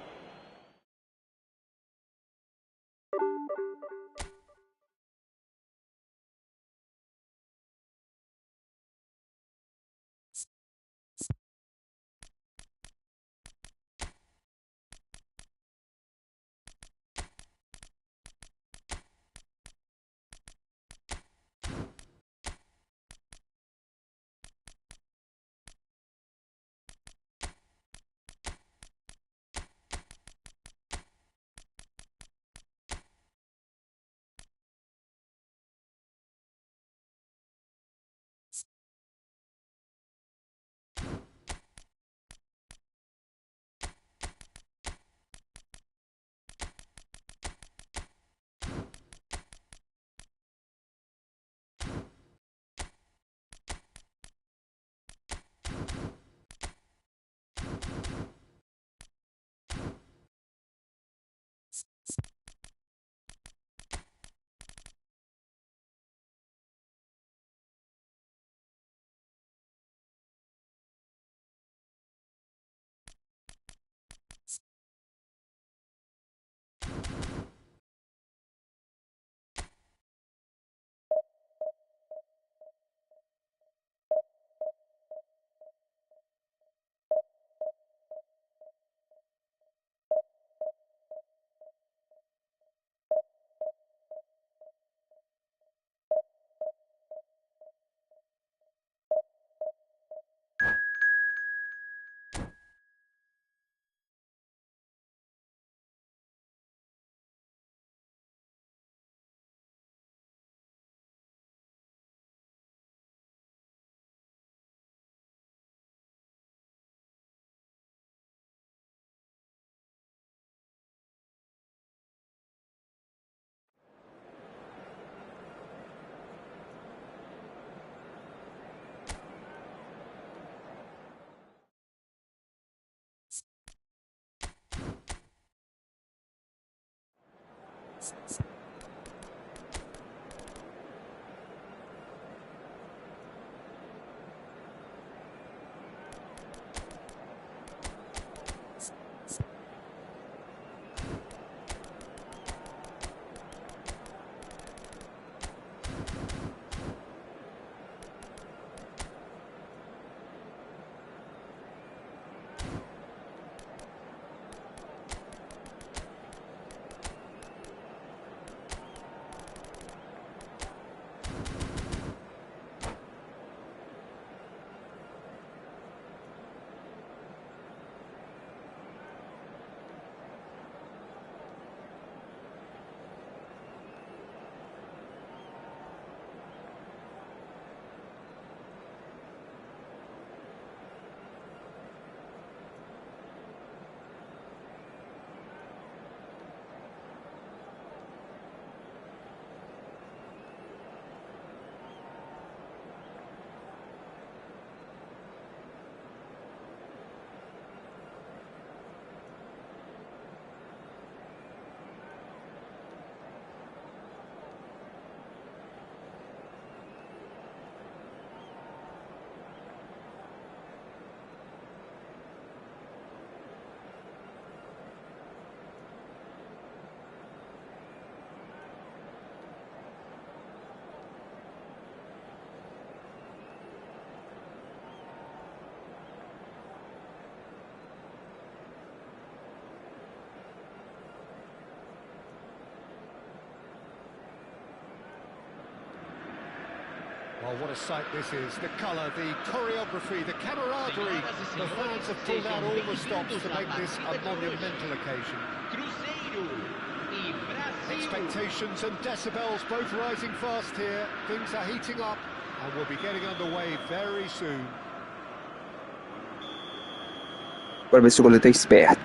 Speaker 1: Well, what a sight this is. The colour, the choreography, the camaraderie. The fans have pulled out all the stops to make this a monumental occasion. Expectations and decibels both rising fast here. Things are heating up and we'll be getting underway very soon.
Speaker 4: Bora ver se o goleiro tá esperto.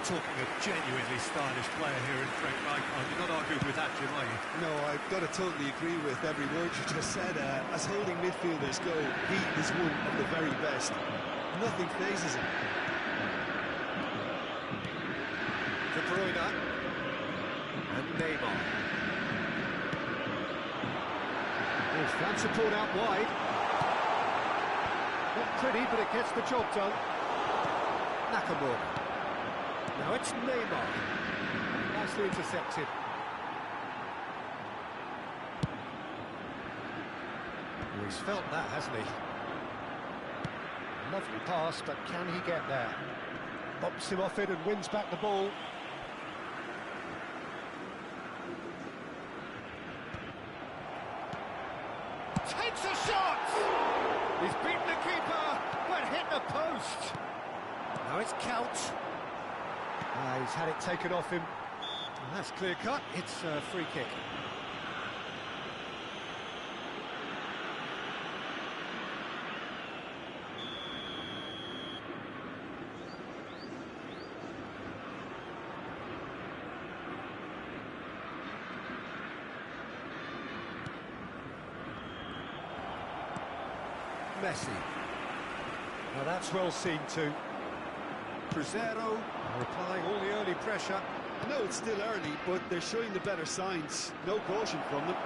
Speaker 1: Talking of genuinely stylish player here in Frank Rijkaard. You're not arguing with that, Jim, are you?
Speaker 2: No, I've got to totally agree with every word you just said. As holding midfielders go, he is one of the very best. Nothing phases him.
Speaker 1: De Bruyne and Neymar. There's fan support out wide. Not pretty, but it gets the job done. Nakamura. Now it's Neymar. Nicely intercepted. Well, he's felt that, hasn't he? Lovely pass, but can he get there? Bops him off it and wins back the ball. Takes a shot! He's beaten the keeper, but hit the post. Now it's Couch. He's had it taken off him. And that's clear cut. It's a free kick. Messi. Now that's well seen too. Cruzeiro are applying all the early pressure.
Speaker 2: I know it's still early, but they're showing the better signs. No caution from them.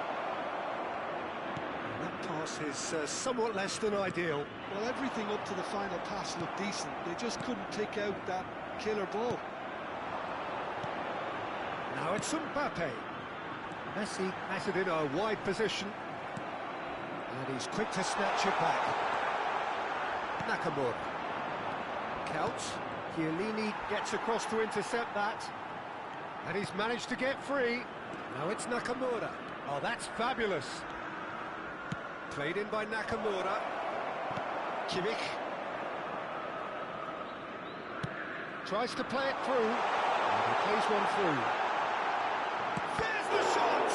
Speaker 1: And that pass is somewhat less than ideal.
Speaker 2: Well, everything up to the final pass looked decent. They just couldn't pick out that killer ball.
Speaker 1: Now it's Mbappe. Messi has it in a wide position. And he's quick to snatch it back. Nakamura. Couch. Chiellini gets across to intercept that. And he's managed to get free. Now it's Nakamura. Oh, that's fabulous. Played in by Nakamura. Kimmich. Tries to play it through. And he plays one through. There's the shot!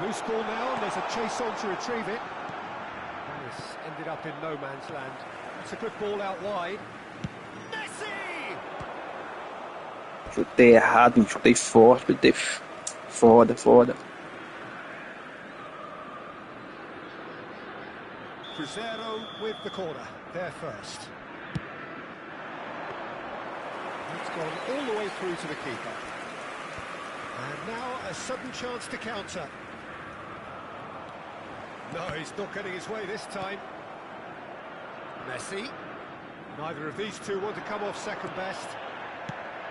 Speaker 1: Loose ball now, and there's a chase on to retrieve it. And this ended up in no man's land. It's a good ball out wide.
Speaker 4: Chutei errado, chutei forte, chutei foda, foda.
Speaker 1: Cruzeiro with the corner, there first. gone all the way through to the keeper. And now a sudden chance to counter. No, he's not getting his way this time. Messi. Neither of these two want to come off second best.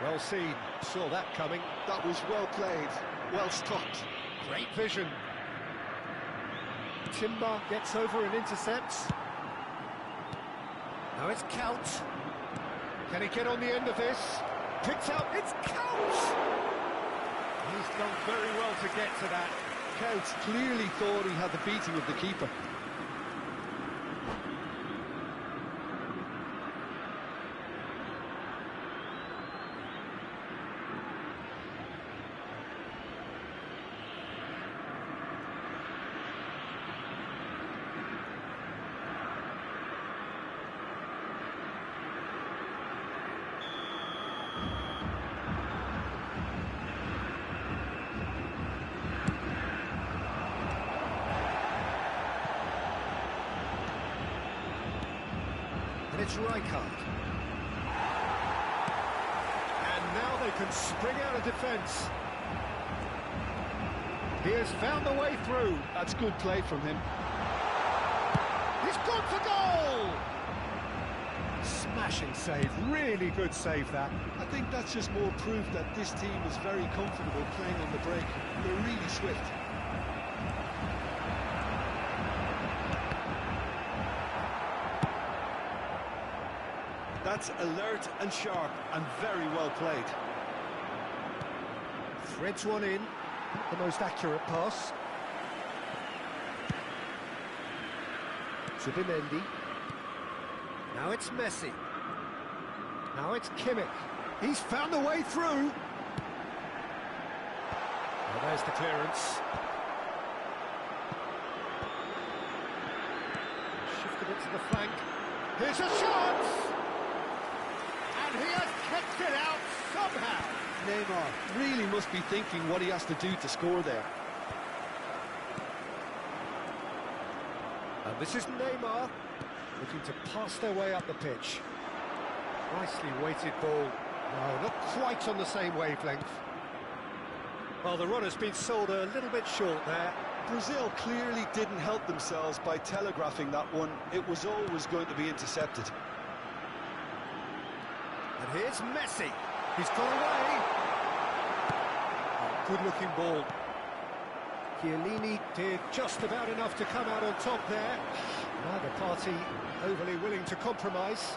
Speaker 1: Well seen, saw that coming.
Speaker 2: That was well played, well stopped.
Speaker 1: Great vision. Timber gets over and intercepts. Now it's Count. Can he get on the end of this? Picked out, it's Count! He's done very well to get to that.
Speaker 2: Count clearly thought he had the beating of the keeper.
Speaker 1: It's Rijkaard. And now they can spring out of defence. He has found the way through.
Speaker 2: That's good play from him.
Speaker 1: He's gone for goal! Smashing save, really good save that.
Speaker 2: I think that's just more proof that this team is very comfortable playing on the break. They're really swift. That's alert and sharp and very well played.
Speaker 1: Threads one in, the most accurate pass. Zubimendi. Now it's Messi. Now it's Kimmich. He's found a way through. Well, there's the clearance. Shifted it to the flank. Here's a chance! And he has kept it out somehow.
Speaker 2: Neymar really must be thinking what he has to do to score there.
Speaker 1: And this is Neymar looking to pass their way up the pitch. Nicely weighted ball. No, not quite on the same wavelength. Well, the run has been sold a little bit short there.
Speaker 2: Brazil clearly didn't help themselves by telegraphing that one. It was always going to be intercepted.
Speaker 1: And here's Messi. He's got away. Oh, good-looking ball. Chiellini did just about enough to come out on top there. Neither party overly willing to compromise.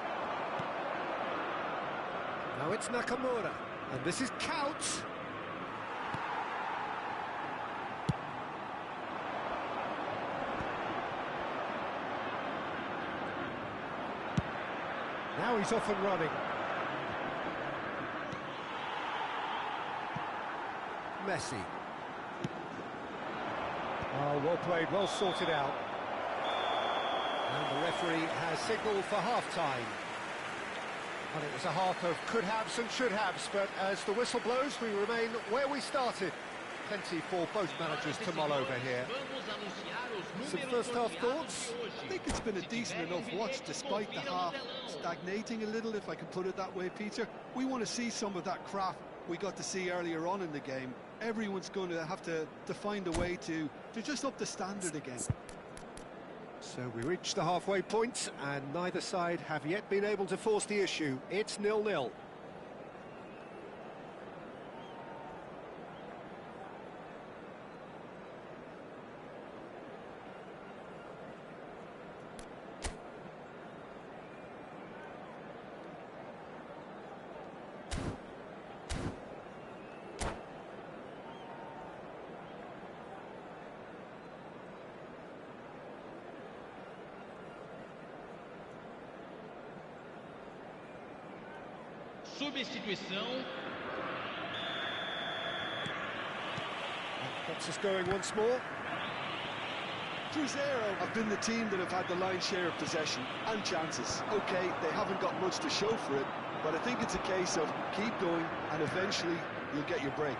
Speaker 1: Now it's Nakamura. And this is Count. Now he's off and running. Messi. Oh, well played, well sorted out. And the referee has signalled for half-time. And it was a half of could-haves and should-haves, but as the whistle blows, we remain where we started. Plenty for both managers to mull over here. Some first-half thoughts?
Speaker 2: I think it's been a decent enough watch, despite the half stagnating a little, if I can put it that way, Peter. We want to see some of that craft we got to see earlier on in the game. Everyone's going to have to find a way to just up the standard again.
Speaker 1: So we reached the halfway point, and neither side have yet been able to force the issue. It's 0-0.
Speaker 5: Substituição.
Speaker 1: Gets us going once more.
Speaker 2: Cruzeiro have been the team that have had the lion's share of possession and chances. OK, they haven't got much to show for it, but I think it's a case of keep going and eventually you'll get your break.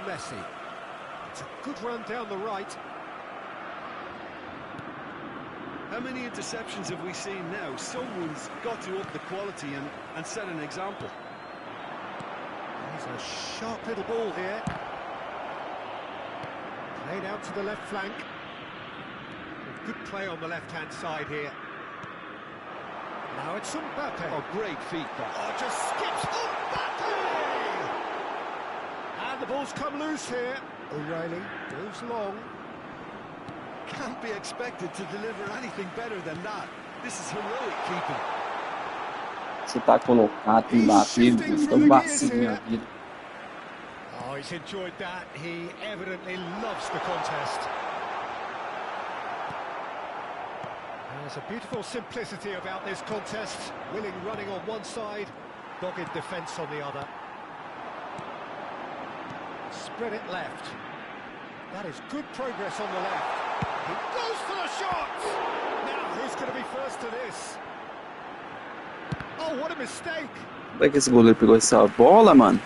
Speaker 1: Messi. It's a good run down the right.
Speaker 2: How many interceptions have we seen now? Someone's got to up the quality and set an example.
Speaker 1: There's a sharp little ball here. Played out to the left flank. Good play on the left-hand side here. Now it's Mbappe.
Speaker 2: Oh, great feet, that.
Speaker 1: Oh, just skips Mbappe! And the ball's come loose here. O'Reilly goes long.
Speaker 2: Can't be expected to deliver anything better than that. This is heroic keeping.
Speaker 4: Você tá colocado em bater, eu vacilo minha vida.
Speaker 1: Oh, he's enjoyed that. He evidently loves the contest. There's a beautiful simplicity about this contest. Willing running on one side, dogged defence on the other. Spread it left. That is good progress on the left. He goes for the shot! Now, who's going to be first to this? Oh, what a mistake!
Speaker 4: Como é que esse goleiro pegou essa bola, mano?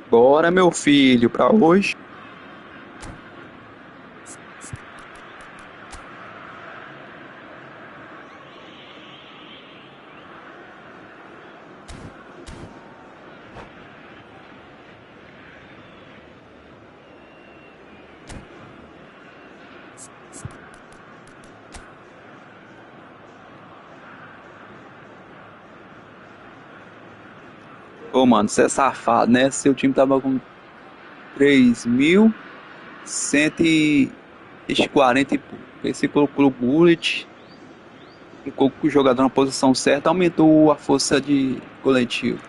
Speaker 4: Bora, meu filho, pra hoje. Ô, mano, você é safado, né? Seu time tava com 3.140 e pouco. Esse colocou o bullet, colocou o jogador na posição certa, aumentou a força de coletivo.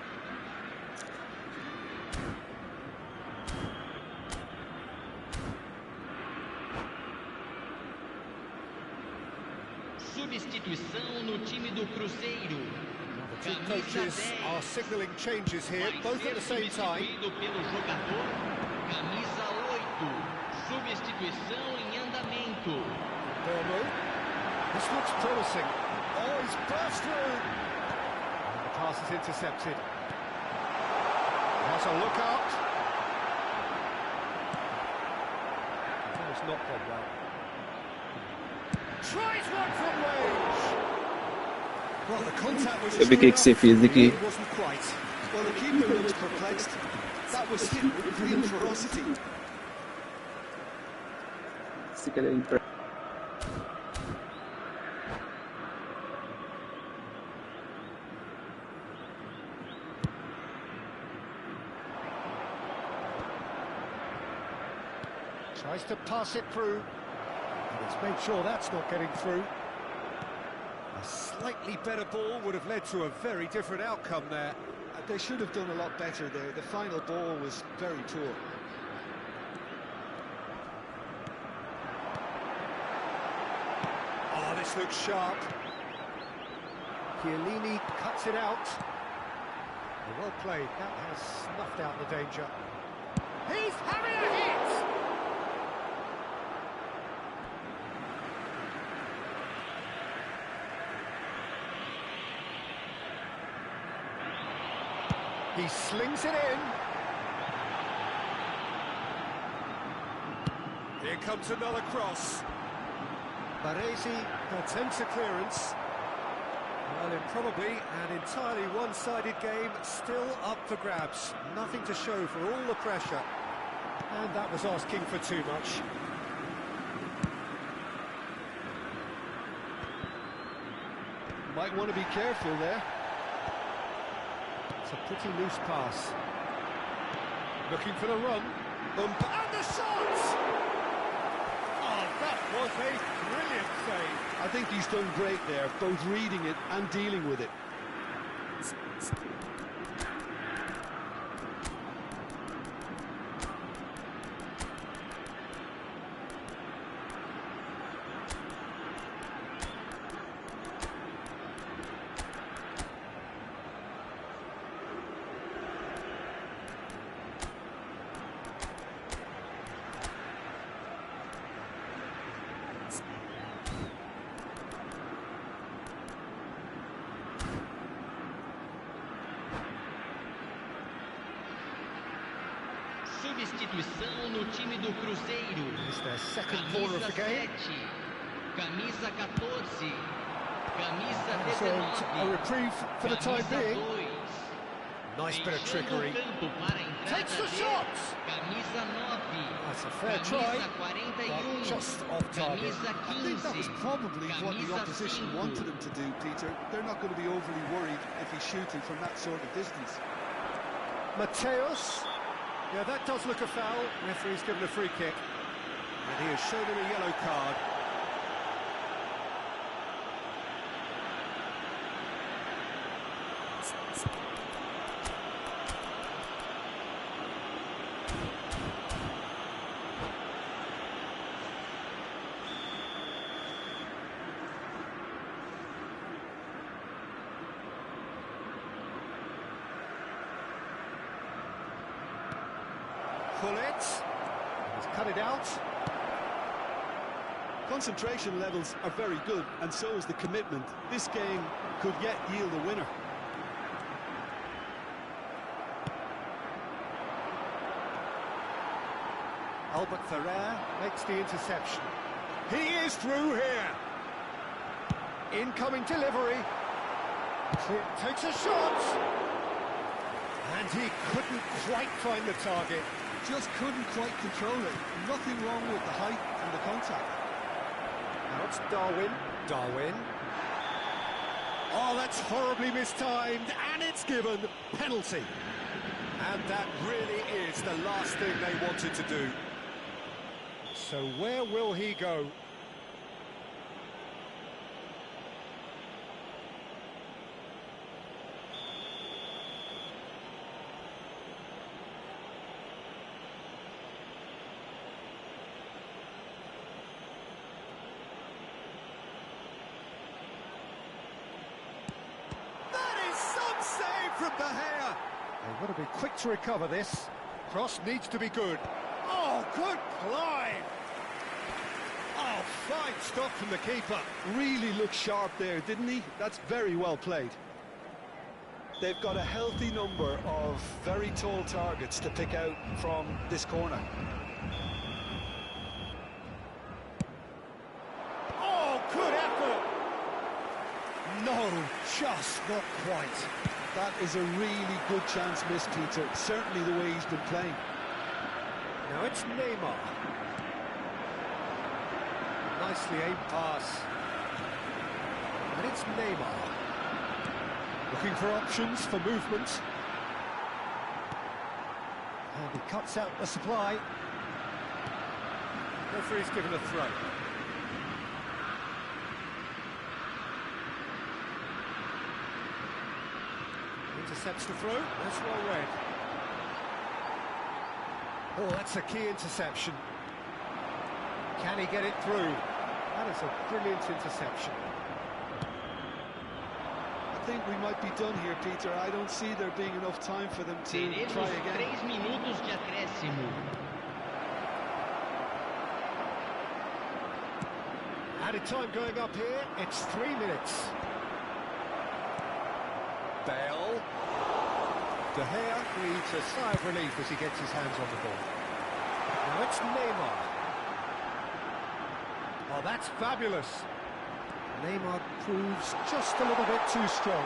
Speaker 5: Substituição no time do Cruzeiro.
Speaker 1: Two coaches are signalling changes here, both at the same time.
Speaker 5: Pelo jogador, camisa 8. Substituição em andamento.
Speaker 1: This looks promising. Oh, he's burst through. And the pass is intercepted. Has a look out. That has not gone well. Tries one from range. Well, the contact was
Speaker 4: Eu vi o que você fez aqui.
Speaker 2: wasn't quite. Well, the keeper looks perplexed. That was hit with real ferocity.
Speaker 4: Se quer entrar.
Speaker 1: Tries to pass it through. And he's made sure that's not getting through. A slightly better ball would have led to a very different outcome there.
Speaker 2: They should have done a lot better there. The final ball was very poor.
Speaker 1: Oh, this looks sharp. Chiellini cuts it out. Well played. That has snuffed out the danger. He's having a hit! He slings it in. Here comes another cross. Baresi attempts a clearance. Well, in probably an entirely one-sided game, still up for grabs. Nothing to show for all the pressure. And that was asking for too much.
Speaker 2: Might want to be careful there.
Speaker 1: It's a pretty loose pass. Looking for the run. And the shot! Oh, that was a brilliant save.
Speaker 2: I think he's done great there, both reading it and dealing with it.
Speaker 5: Substituição no time do Cruzeiro.
Speaker 1: It's their second corner of the game.
Speaker 5: Camisa 14. Camisa
Speaker 1: So,
Speaker 5: 19.
Speaker 1: a reprieve for the time being.
Speaker 5: 2.
Speaker 1: Nice bit of trickery. Takes the shot!
Speaker 5: Camisa 9.
Speaker 1: That's a fair try,
Speaker 5: Camisa
Speaker 1: but just off target.
Speaker 5: Camisa
Speaker 2: I think that was
Speaker 5: 15.
Speaker 2: probably what the
Speaker 5: Camisa
Speaker 2: opposition
Speaker 5: 5.
Speaker 2: wanted him to do, Peter. They're not going to be overly worried if he's shooting from that sort of distance.
Speaker 1: Mateus. Yeah, that does look a foul. Referee's given a free kick. And he has shown him a yellow card. Pull it. He's cut it out.
Speaker 2: Concentration levels are very good, and so is the commitment. This game could yet yield a winner.
Speaker 1: Albert Ferrer makes the interception. He is through here. Incoming delivery. Takes a shot. And he couldn't quite find the target.
Speaker 2: Just couldn't quite control it. Nothing wrong with the height and the contact.
Speaker 1: Now it's Darwin. Darwin. Oh, that's horribly mistimed, and it's given penalty. And that really is the last thing they wanted to do. So where will he go? From De Gea. They've got to be quick to recover this. Cross needs to be good. Oh, good climb! Oh, fine stop from the keeper.
Speaker 2: Really looked sharp there, didn't he? That's very well played. They've got a healthy number of very tall targets to pick out from this corner.
Speaker 1: Oh, good effort! No, just not quite.
Speaker 2: That is a really good chance missed, Peter. Certainly the way he's been playing.
Speaker 1: Now it's Neymar. Nicely aimed pass. And it's Neymar. Looking for options for movement. And he cuts out the supply. Referee's given a throw. Intercepts the throw, that's well read. Oh, that's a key interception. Can he get it through? That is a brilliant interception.
Speaker 2: I think we might be done here, Peter. I don't see there being enough time for them to try again.
Speaker 5: 3 minutos de acréscimo.
Speaker 1: Added time going up here, it's 3 minutes. Bale. De Gea breathes a sigh of relief as he gets his hands on the ball. Now it's Neymar. Oh, that's fabulous. Neymar proves just a little bit too strong.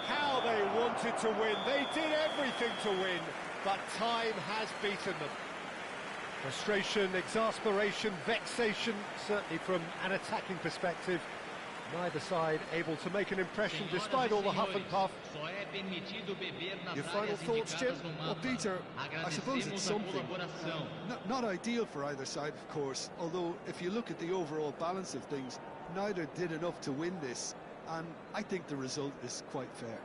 Speaker 1: How they wanted to win. They did everything to win, but time has beaten them. Frustration, exasperation, vexation, certainly from an attacking perspective. Neither side able to make an impression despite all the huff and puff.
Speaker 2: Your final thoughts, Jim? Well, Peter, I suppose it's something. Not ideal for either side, of course, although if you look at the overall balance of things, neither did enough to win this, and I think the result is quite fair.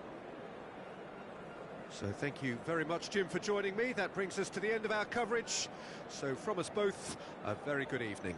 Speaker 1: So thank you very much, Jim, for joining me. That brings us to the end of our coverage. So from us both, a very good evening.